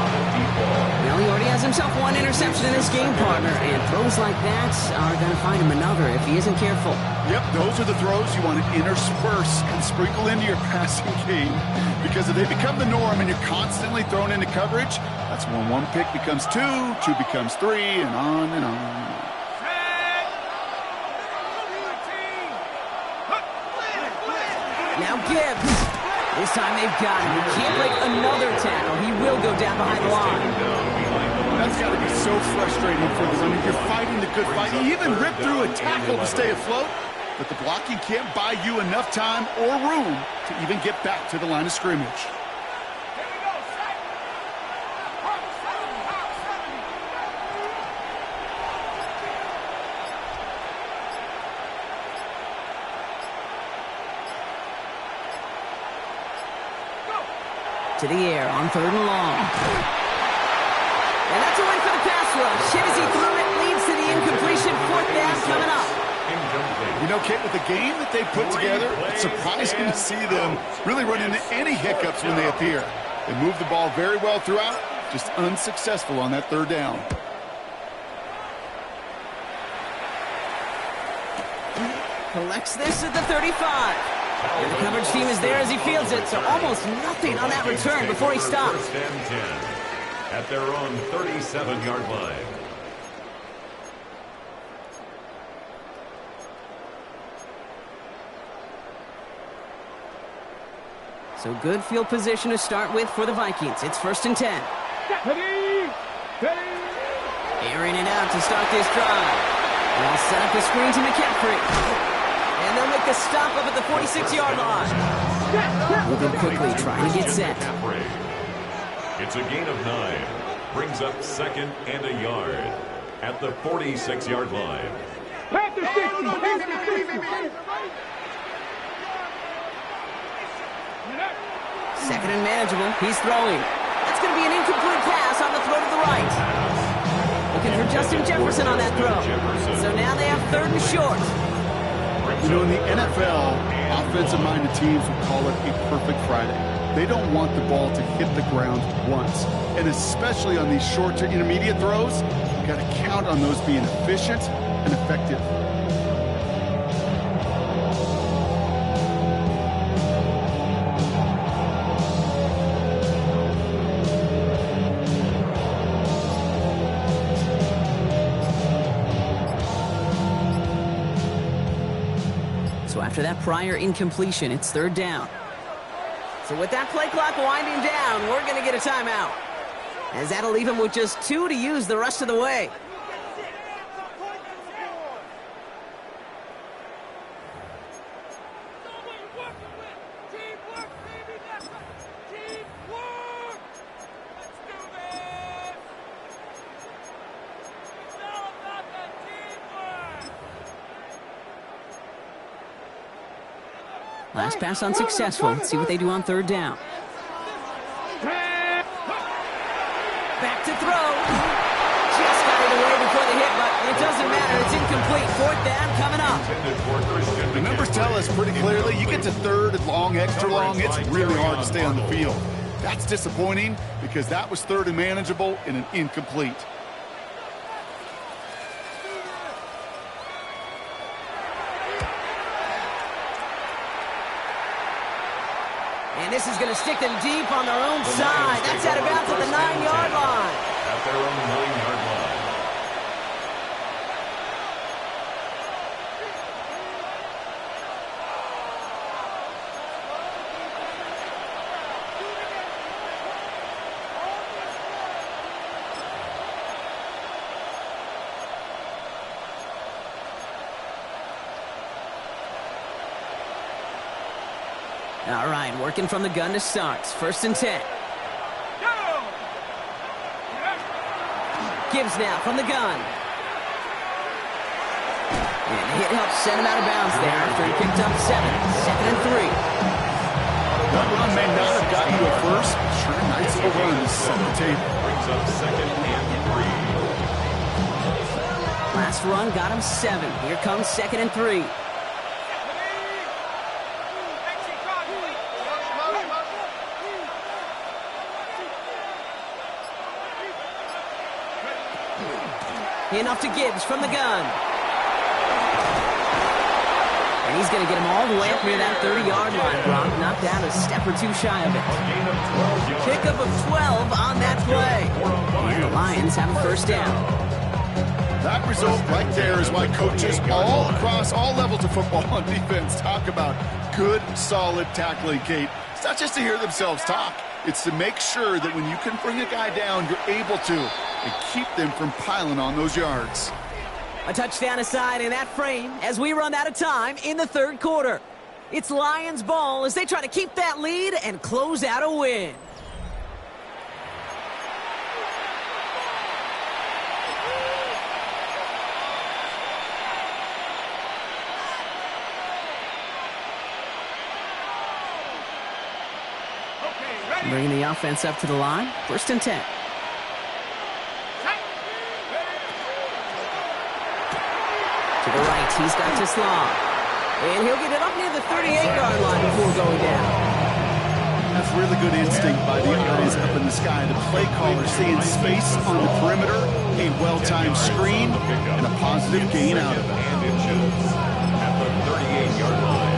Well, he already has himself 1 interception in this game, partner, and throws like that are going to find him another if he isn't careful. Yep, those are the throws you want to intersperse and sprinkle into your passing game, because if they become the norm and you're constantly thrown into coverage, that's when 1 pick becomes 2, 2 becomes 3, and on and on. Now Gibbs. This time they've got him. He can't break another tackle. He will go down behind the line. That's got to be so frustrating for the runner. You're fighting the good fight. He even ripped through a tackle to stay afloat, but the blocking can't buy you enough time or room to even get back to the line of scrimmage. To the air on 3rd and long. And that's a win for the pass rush. Hit as he threw it, leads to the incompletion. 4th down coming up. You know, Kate, with the game that they put together, it's surprising to see them really run into any hiccups when they appear. They move the ball very well throughout, just unsuccessful on that 3rd down. Collects this at the 35. And the coverage team is there as he fields it, so almost nothing on that return before he stops. 1st and 10 at their own 37-yard line. So good field position to start with for the Vikings. It's 1st and 10. Ready! Airing it out to start this drive. They'll set up the screen to McCaffrey. And they'll make the stop up at the 46-yard line. Moving quickly, trying to get set. It's a gain of 9. Brings up 2nd and a yard at the 46-yard line. Panther 60! Panther 60! 2nd and manageable. He's throwing. That's going to be an incomplete pass on the throw to the right. Looking for Justin Jefferson on that throw. So now they have 3rd and short. You know, in the NFL, offensive-minded teams would call it a perfect Friday. They don't want the ball to hit the ground once. And especially on these short to intermediate throws, you've got to count on those being efficient and effective. So after that prior incompletion, it's 3rd down. So with that play clock winding down, we're going to get a timeout, as that'll leave him with just 2 to use the rest of the way. Last pass unsuccessful. Let's see what they do on 3rd down. Back to throw. Just got it away before the hit, but it doesn't matter. It's incomplete. 4th down coming up. The numbers tell us pretty clearly, you get to 3rd and long, extra long, it's really hard to stay on the field. That's disappointing because that was 3rd and manageable and an incomplete. And this is going to stick them deep on their own side. That's out of bounds at the 9-yard line. At their own 9-yard line. All right, working from the gun to start. 1st and 10. Gibbs now from the gun. And the hit helps send him out of bounds there after he picked up 7. 2nd and 3. That run may not have gotten you at first. Sure, nice little run to set the table. Brings up 2nd and 3. Last run got him 7. Here comes 2nd and 3. Enough to Gibbs from the gun. And he's going to get him all the way up near that 30-yard line. Gronk knocked out a step or 2 shy of it. Pickup of 12 on that play. And the Lions have a 1st down. That result right there is why coaches all across all levels of football on defense talk about good, solid tackling, Kate. It's not just to hear themselves talk. It's to make sure that when you can bring a guy down, you're able to, and keep them from piling on those yards. A touchdown aside in that frame as we run out of time in the third quarter. It's Lions ball as they try to keep that lead and close out a win. Bringing the offense up to the line. 1st and 10. To the right, he's got Teslam. And he'll get it up near the 38-yard line before going down. That's really good instinct by the eyes up in the sky. The play caller seeing space on the perimeter, a well-timed screen, and a positive gain out of it. And inches at the 38-yard line.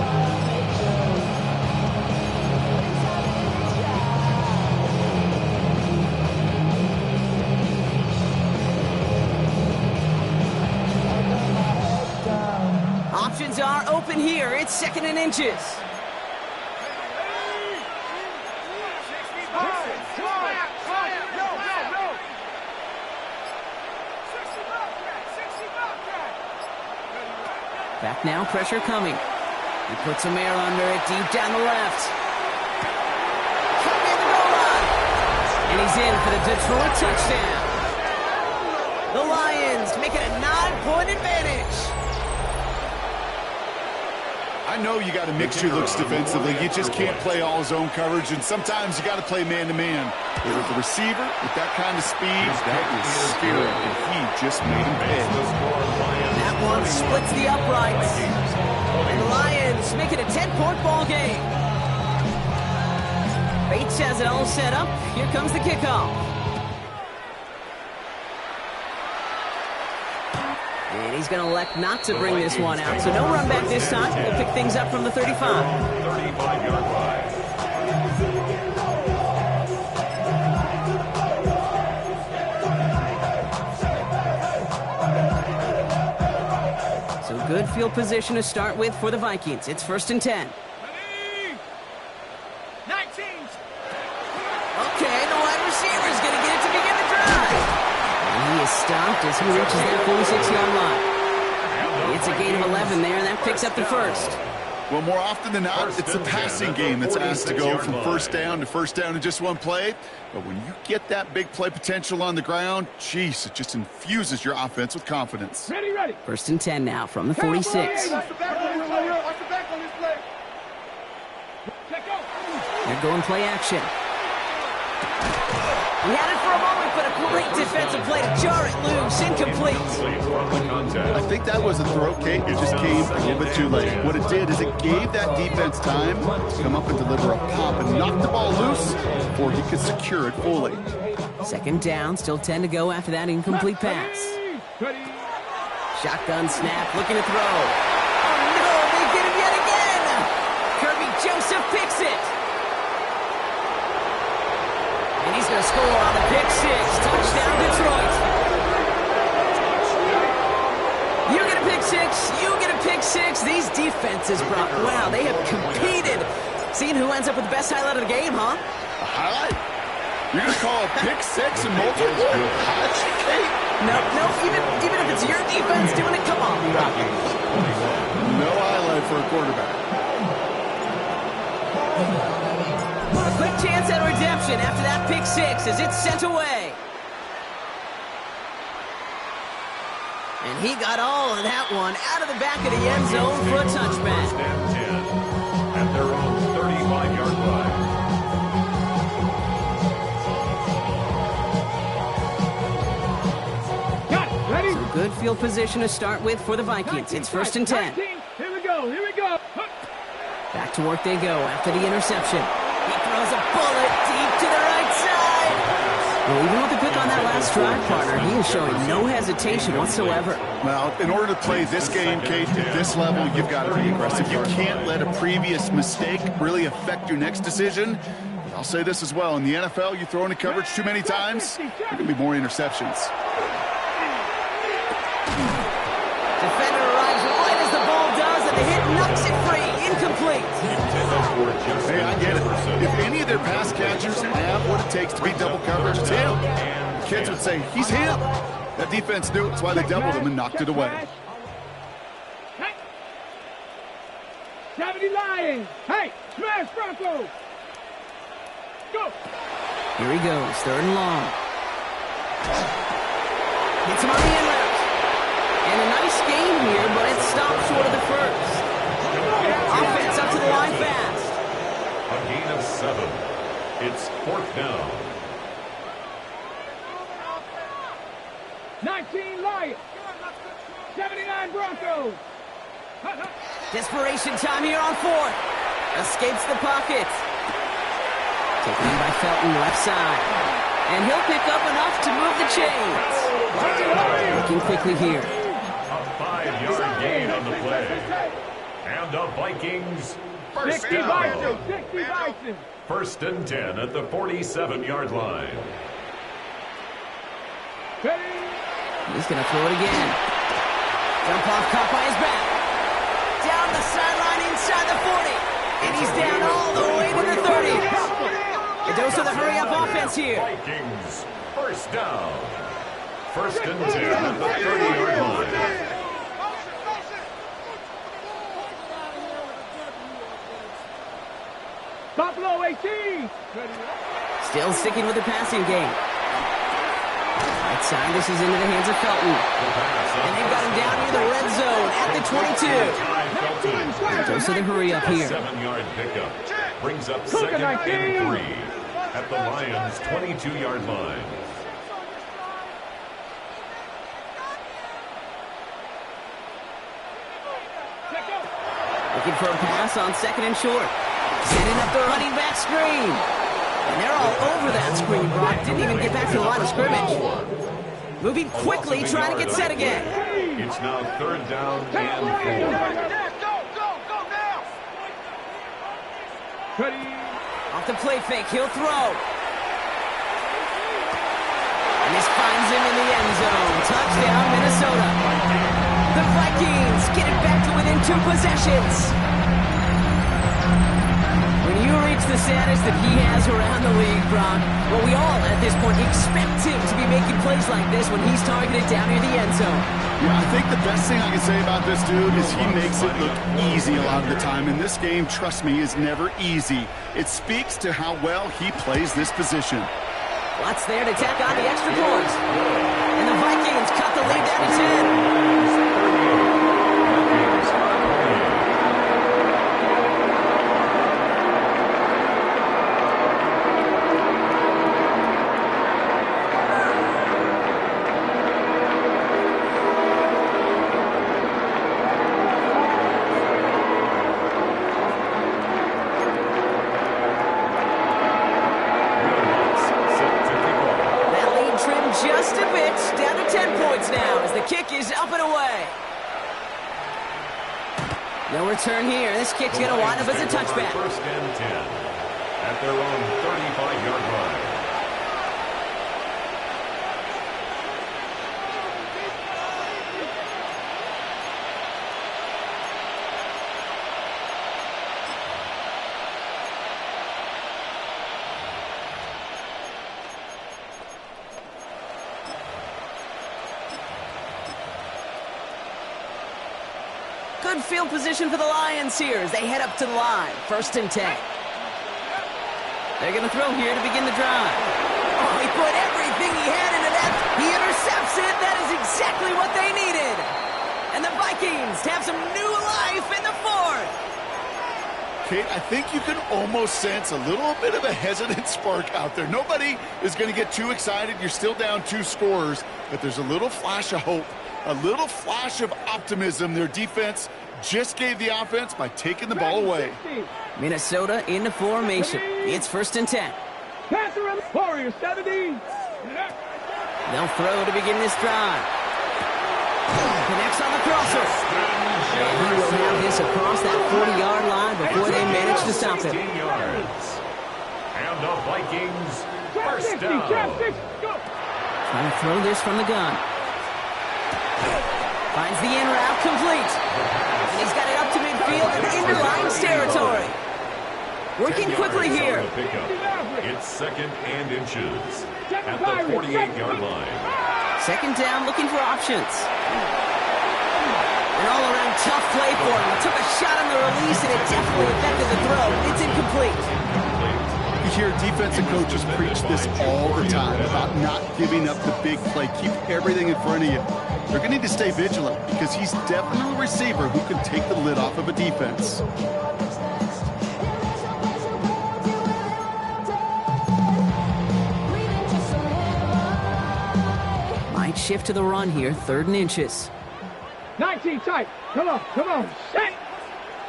Options are open here. It's 2nd and inches. Back now, pressure coming. He puts some air under it, deep down the left. Coming in the goal line. And he's in for the Detroit touchdown. The Lions make it a 9-point advantage. I know you got to mix your looks defensively. You just can't play all zone coverage, and sometimes you got to play man-to-man. But with the receiver, with that kind of speed, that is scary, and he just made him pay. That one splits the uprights. And the Lions make it a 10-point ball game. Bates has it all set up. Here comes the kickoff. And he's going to elect not to bring this one out. So no run back this time. We'll pick things up from the 35. 35-yard line. So good field position to start with for the Vikings. It's 1st and 10. 19. Okay, the wide receiver is going to get it to begin the drive. And he is stopped as he reaches that 46-yard line. It's a gain of 11 there, and that picks up the first. Well, more often than not, it's a passing game that's asked to go from first down in just one play. But when you get that big play potential on the ground, geez, it just infuses your offense with confidence. Ready, ready. 1st and 10 now from the 46. Watch the back on this play. Watch the back on this play. Check go. They're going play action. He had it for a moment, but a great defensive play to jar it loose. Incomplete. I think that was a throw, Kate. It just came a little bit too late. What it did is it gave that defense time to come up and deliver a pop and knock the ball loose before he could secure it fully. 2nd down, still 10 to go after that incomplete pass. Shotgun snap, looking to throw. Oh no, they get him yet again. Kirby Joseph picks it. And he's going to score on the pick six. Touchdown, Detroit. You get a pick six. You get a pick six. These defenses, Brock, wow, they have competed. Seeing who ends up with the best highlight of the game, huh? A highlight? You're going to call a pick six and multiple? That's Kate. No, even if it's your defense doing it, come on, Brock. No highlight for a quarterback. A quick chance at redemption after that pick six as it's sent away. And he got all of that one out of the back of the end zone for a touchback. 1st and 10 at their own 35-yard line. Got it. Ready? So good field position to start with for the Vikings. It's 1st and 10. 19. Here we go. Here we go. Back to work they go after the interception. He throws a bullet deep to the right side. Well, even with the pick on that last drive, partner, he is showing no hesitation whatsoever. Well, in order to play this game, Kate, at this level, you've got to be aggressive. You can't let a previous mistake really affect your next decision. I'll say this as well. In the NFL, you throw into coverage too many times, there are going to be more interceptions. Defender arrives right as the ball does, and the hit knocks it free. Incomplete. for just Hey, I get it. If any of their pass catchers have what it takes to beat double coverage, it's him. Kids would say, he's him. That defense knew it. That's why they doubled him and knocked it away. 70 Lions. Hey, smash Broncos. Go. Here he goes, 3rd and long. Gets him on the in route. And a nice game here, but it stopped short of the first. Offense up to the line fast. A gain of 7. It's 4th down. 19 Lions. 79 Broncos. Desperation time here on 4th. Escapes the pocket. Taken in by Felton, left side. And he'll pick up enough to move the chains. Looking quickly here. A 5-yard gain on the play. And the Vikings first 60 down. Bison. 60 Bison. 1st and 10 at the 47-yard line. Ready. He's going to throw it again. Jump off, caught by his back. Down the sideline inside the 40. And he's down all the way to the 30. It goes to the hurry-up offense here. Vikings first down. 1st and 10 at the 30-yard line. Buffalo 18. Still sticking with the passing game. Right side, this is into the hands of Felton. And they've got him down near the red zone at the 22. Goes to the hurry-up here. 7-yard pickup. Brings up 2nd and 3 at the Lions' 22-yard line. Looking for a pass on 2nd and short. Setting up the running back screen. And they're all over that screen, Brock. Didn't even get back to the line of scrimmage. Moving quickly, trying to get set again. It's now 3rd down and 4. Ready. Off the play fake, he'll throw. And this finds him in the end zone. Touchdown, Minnesota. The Vikings get it back to within 2 possessions. When you reach the status that he has around the league, Brock, well, we all at this point expect him to be making plays like this when he's targeted down near the end zone. Yeah, I think the best thing I can say about this dude is he makes it look easy a lot of the time. And this game, trust me, is never easy. It speaks to how well he plays this position. Lots there to tack on the extra point. And the Vikings cut the lead down to 10. No return here. This kick's going to wind up as a touchback. 1st and 10 at their own 35-yard line. Good field position for the Lions here as they head up to the line. 1st and 10. They're going to throw here to begin the drive. Oh, he put everything he had into that. He intercepts it. That is exactly what they needed. And the Vikings have some new life in the 4th. Kate, I think you can almost sense a little bit of a hesitant spark out there. Nobody is going to get too excited. You're still down 2 scores, but there's a little flash of hope. A little flash of optimism. Their defense just gave the offense by taking the ball away. Minnesota into formation. It's 1st and 10. Warriors 70. They'll throw to begin this drive. Connects on the crosser. And he will have this across that 40-yard line before they manage to stop him. 16 yards. And the Vikings first down. Trying to throw this from the gun. Finds the in route complete. And he's got it up to midfield and into Lions territory. Working quickly here. It's second and inches at the 48-yard line. Second down, looking for options. An all-around tough play for him. He took a shot on the release, and it definitely affected the throw. It's incomplete. You hear defensive coaches preach this all the time about not giving up the big play. Keep everything in front of you. They're going to need to stay vigilant because he's definitely a receiver who can take the lid off of a defense. Might shift to the run here, 3rd and inches. 19 tight. Come on, come on. Set.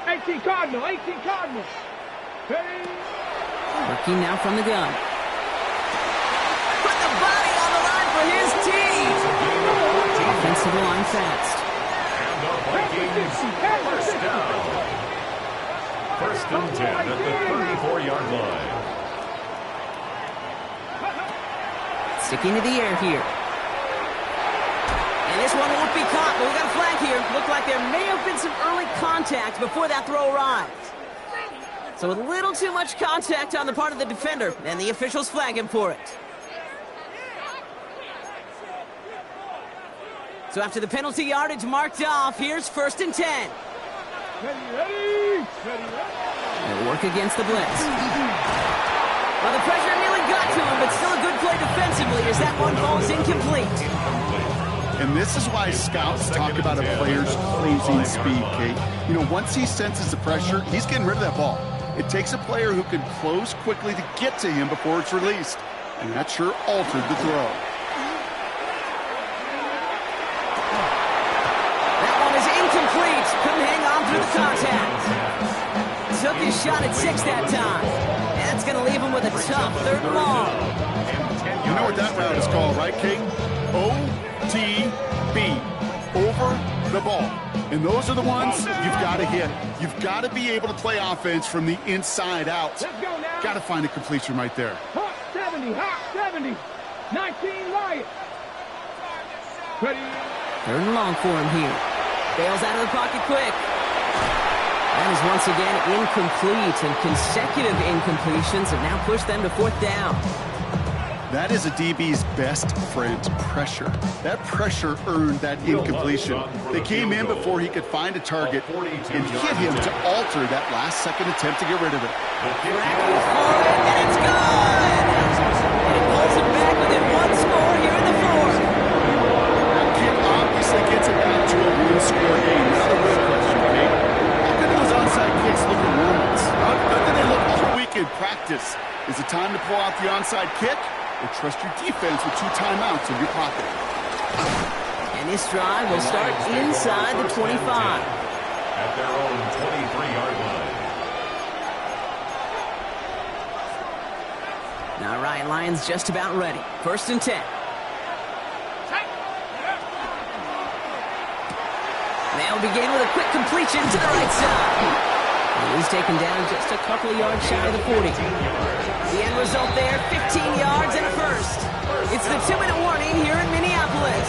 18 Cardinal, 18 Cardinal. Hey. Working now from the gun. Put the body on the line for his team. Offensive line fast. And the Vikings first down. 1st and 10 at the 34-yard line. Sticking to the air here. And this one won't be caught, but we got a flag here. Looked like there may have been some early contact before that throw arrived. So a little too much contact on the part of the defender, and the officials flag him for it. So after the penalty yardage marked off, here's 1st and 10. They'll work against the blitz. Well, the pressure nearly got to him, but still a good play defensively as that one falls incomplete. And this is why scouts talk about a player's closing speed, Kate. You know, once he senses the pressure, he's getting rid of that ball. It takes a player who can close quickly to get to him before it's released. And that sure altered the throw. That one is incomplete. Couldn't hang on through the contact. Took his shot at 6 that time. That's going to leave him with a tough 3rd and long. You know what that route is called, right, Kate? OTB. Over the ball. And those are the ones you've got to hit. You've got to be able to play offense from the inside out. Let's go now. Got to find a completion right there. Hot 70, hot 70. 19 Lions. Ready. 3rd and long for him here. Bails out of the pocket quick. That is once again incomplete, and consecutive incompletions have now pushed them to 4th down. That is a DB's best friend, pressure. That pressure earned that incompletion. They came in before he could find a target and hit him to alter that last-second attempt to get rid of it. Tracking for it, and it's good! And it pulls him back within 1 score here in the 4th. That kick obviously gets it back to a 1-score game. Now the real question, Kate. How good do those onside kicks look in warm-ups? How good do they look all week in practice? Is it time to pull out the onside kick? Or trust your defense with 2 timeouts in your pocket? And this drive will start inside the 25. At their own 23-yard line. All right, Lions just about ready. 1st and 10. They'll begin with a quick completion to the right side. He's taken down just a couple of yards shy of the 40. The end result there, 15 yards and a first. It's the 2-minute warning here in Minneapolis.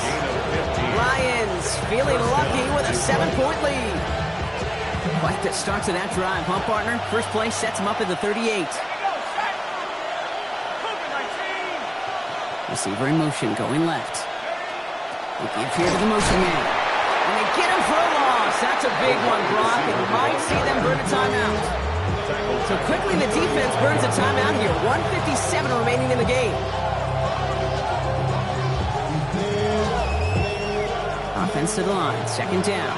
Lions feeling lucky with a 7-point lead. Quite the start to that drive, huh, partner? First play sets him up at the 38. Receiver in motion, going left. They give here to the motion man. And they get him for a loss. That's a big one, Brock, and might see them burn a timeout. So quickly the defense burns a timeout here. 1:57 remaining in the game. Offense to the line, 2nd down.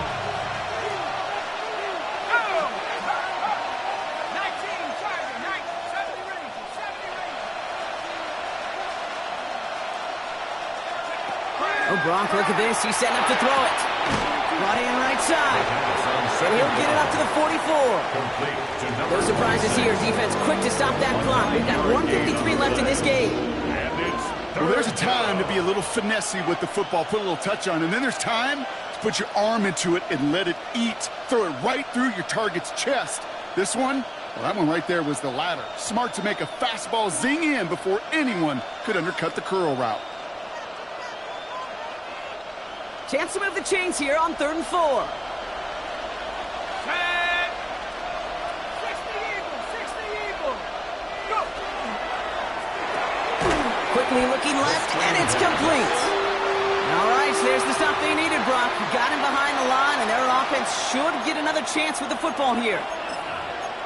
Oh, Brock, look at this. He's setting up to throw it. Brought in right side. And he'll get it up to the 44. No surprises here. Defense quick to stop that clock. We've got 1:53 left in this game. Well, there's a time to be a little finessey with the football, put a little touch on, and then there's time to put your arm into it and let it eat. Throw it right through your target's chest. This one, well, that one right there was the latter. Smart to make a fastball zing in before anyone could undercut the curl route. Chance to move the chains here on 3rd and 4. quickly looking left, and it's complete. All right, there's the stop they needed, Brock. Got him behind the line, and their offense should get another chance with the football here.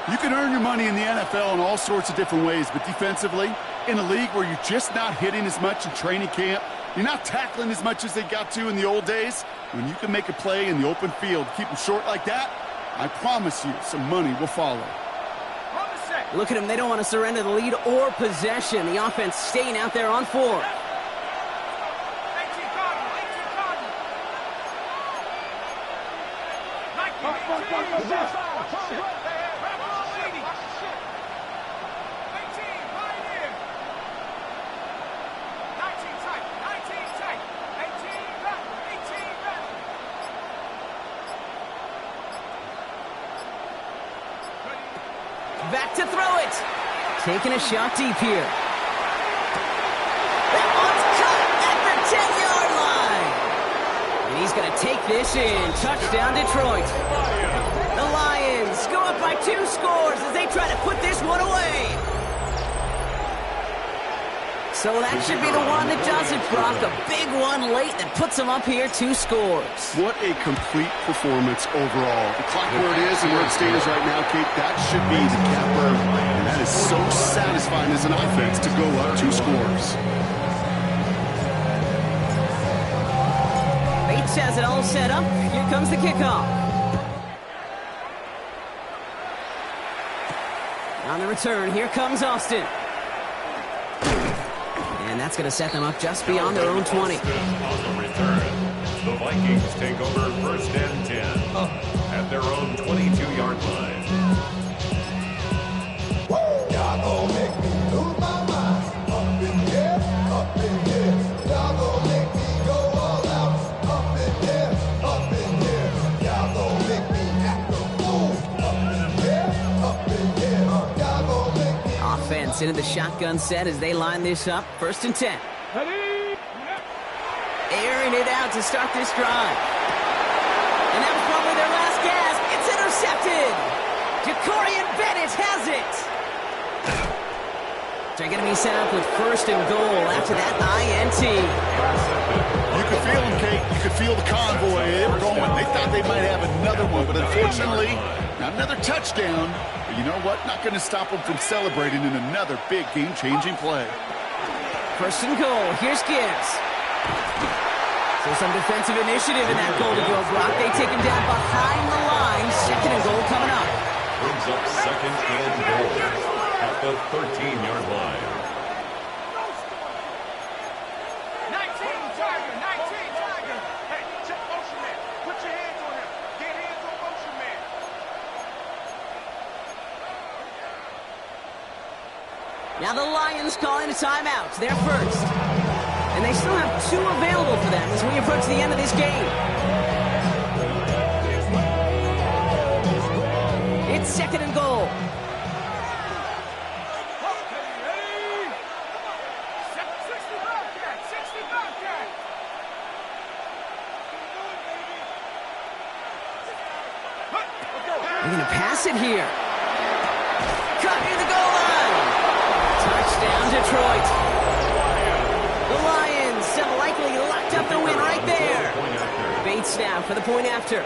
You can earn your money in the NFL in all sorts of different ways, but defensively, in a league where you're just not hitting as much in training camp, you're not tackling as much as they got to in the old days, when you can make a play in the open field, keep them short like that, I promise you some money will follow. Look at them. They don't want to surrender the lead or possession. The offense staying out there on 4. Back to throw it. Taking a shot deep here. That one's caught at the 10-yard line. And he's going to take this in. Touchdown, Detroit. The Lions go up by 2 scores as they try to put this one away. So that should be the one that does it, Brock. A big one late that puts them up here 2 scores. What a complete performance overall. The clock where it is and where it stands right now, Kate, that should be the capper. And that is so satisfying as an offense to go up 2 scores. Bates has it all set up. Here comes the kickoff. On the return, here comes Austin. And that's going to set them up just beyond their own 20. On the return, the Vikings take over 1st and 10 at their own 22-yard line. Y'all gon' make me lose my mind. Up in here, up in here. Y'all gon' make me go all out. Up in here, up in here. Y'all gon' make me act a fool. Up in here, up in here. Y'all gon' make me. Offense into the shotgun set as they line this up. 1st and 10. Airing it out to start this drive. And that was probably their last gasp. It's intercepted. Jacorian Bennett has it. They're going to be set up with 1st and goal after that INT. You could feel them, Kate. You could feel the convoy. They were going. They thought they might have another one, but unfortunately, not another touchdown. But you know what? Not going to stop them from celebrating in another big game-changing play. 1st and goal. Here's Gibbs. So some defensive initiative in that goal to go, Brock. They take him down behind the line. 2nd and goal coming up. Brings up 2nd and goal at the 13-yard line. 19 Tiger. Hey, check motion man. Put your hands on him. Get hands on motion man. Now the Lions calling a timeout. They're first. And they still have 2 available for them as we approach the end of this game. It's 2nd and goal. They're going to pass it here. Cut near the goal line. Touchdown, Detroit. The Lions have likely locked up the win right there. Bates now for the point after.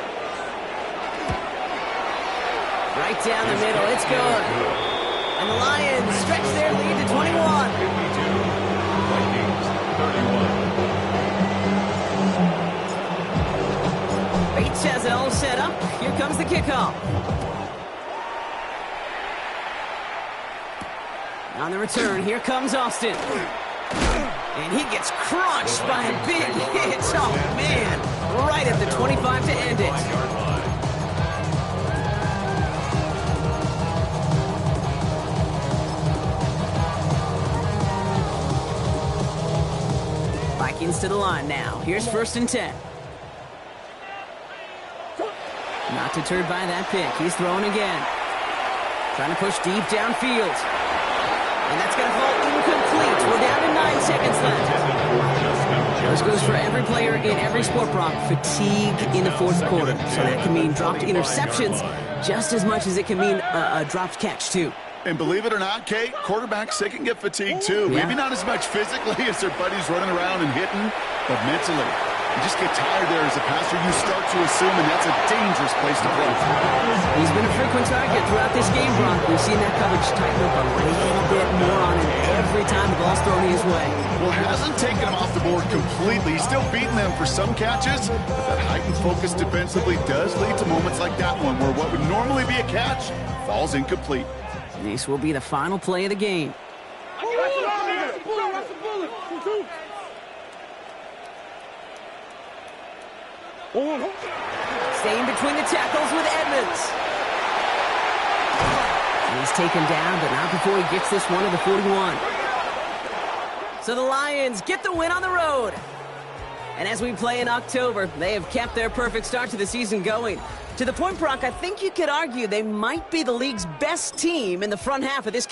Right down the middle. It's good. And the Lions stretch their lead to 21. 52, Vikings 31. Bates has it all set up. Here comes the kickoff. On the return, here comes Austin. And he gets crunched by a big hit. Oh, man. Right at the 25 to end it. Vikings to the line now. Here's 1st and 10. Not deterred by that pick. He's throwing again. Trying to push deep downfield. And that's going to fall incomplete. We're down to 9 seconds left. This goes for every player in every sport, Brock. Fatigue in the 4th quarter. So that can mean dropped interceptions just as much as it can mean a dropped catch, too. And believe it or not, Kate, quarterbacks, they can get fatigued too. Yeah. Maybe not as much physically as their buddies running around and hitting, but mentally. You just get tired there as a passer. You start to assume, and that's a dangerous place to play. He's been a frequent target throughout this game, Brock. We've seen that coverage tighten up a little bit more on him every time the ball's thrown his way. Well, it hasn't taken him off the board completely. He's still beating them for some catches, but that heightened focus defensively does lead to moments like that one where what would normally be a catch falls incomplete. This will be the final play of the game. Staying between the tackles with Edmonds. He's taken down, but not before he gets this one to the 41. So the Lions get the win on the road. And as we play in October, they have kept their perfect start to the season going. To the point, Brock, I think you could argue they might be the league's best team in the front half of this.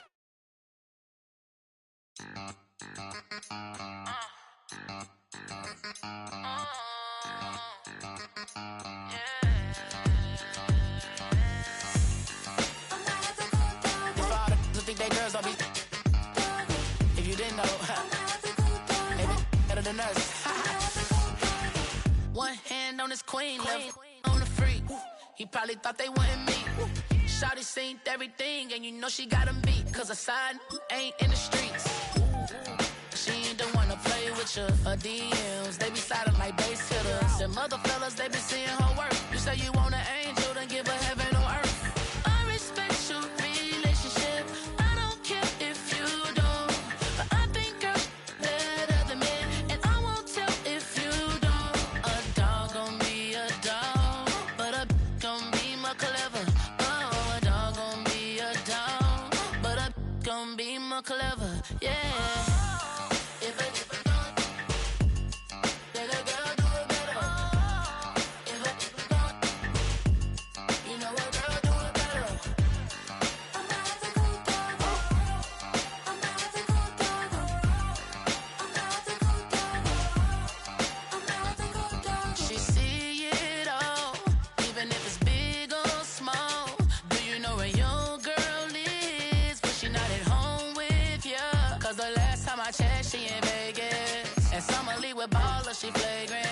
One hand on his queen, left on the freak. He probably thought they wanted me. Shawty seen everything, and you know she got him beat. Cause her side ain't in the streets. She ain't the one to play with you. Her DMs, they be sliding like base hitters. Them other fellas, they be seeing her work. You say you want an angel, then give her heaven on earth. I respect your relationship. I don't care if you don't. But I think girls better than men. And I won't tell if you don't. A dog gon' be a dog. But a gon' be more clever. Oh, a dog gon' be a dog. But a gon' be more clever. Yeah. She flagrant.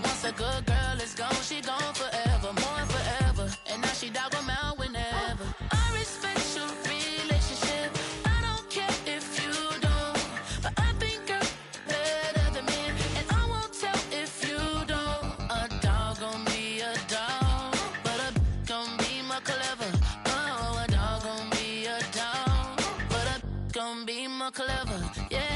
Once a good girl is gone, she gone forever, more forever. And now she dog 'em out whenever. I respect your relationship. I don't care if you don't. But I think girls better than men. And I won't tell if you don't. A dog gon' be a dog. But a gon' be more clever. Oh, a dog gon' be a dog. But a gon' be more clever. Yeah.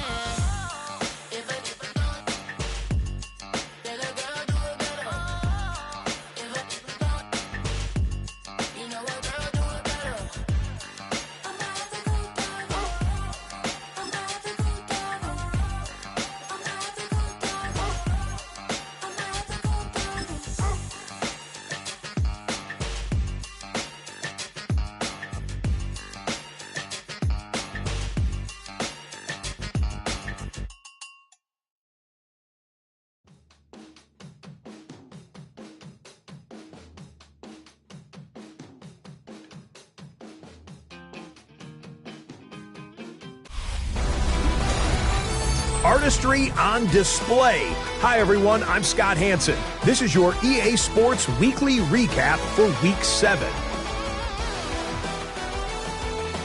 Artistry on display. Hi everyone, I'm Scott Hansen. This is your EA Sports Weekly Recap for Week 7.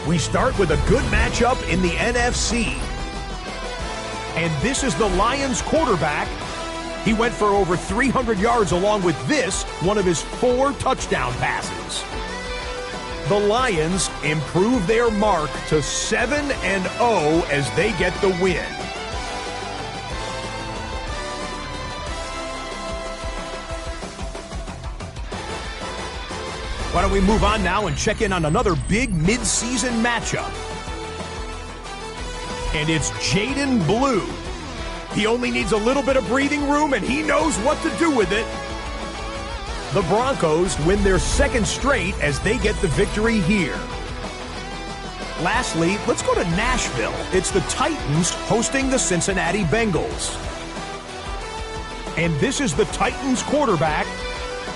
We start with a good matchup in the NFC. And this is the Lions quarterback. He went for over 300 yards along with this, one of his 4 touchdown passes. The Lions improve their mark to 7-0 as they get the win. Why don't we move on now and check in on another big mid-season matchup. And it's Jaden Blue. He only needs a little bit of breathing room, and he knows what to do with it. The Broncos win their 2nd straight as they get the victory here. Lastly, let's go to Nashville. It's the Titans hosting the Cincinnati Bengals. And this is the Titans quarterback.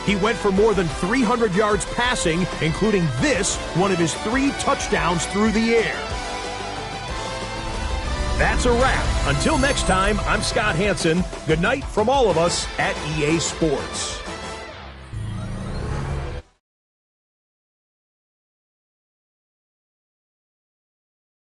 He went for more than 300 yards passing, including this, one of his 3 touchdowns through the air. That's a wrap. Until next time, I'm Scott Hansen. Good night from all of us at EA Sports.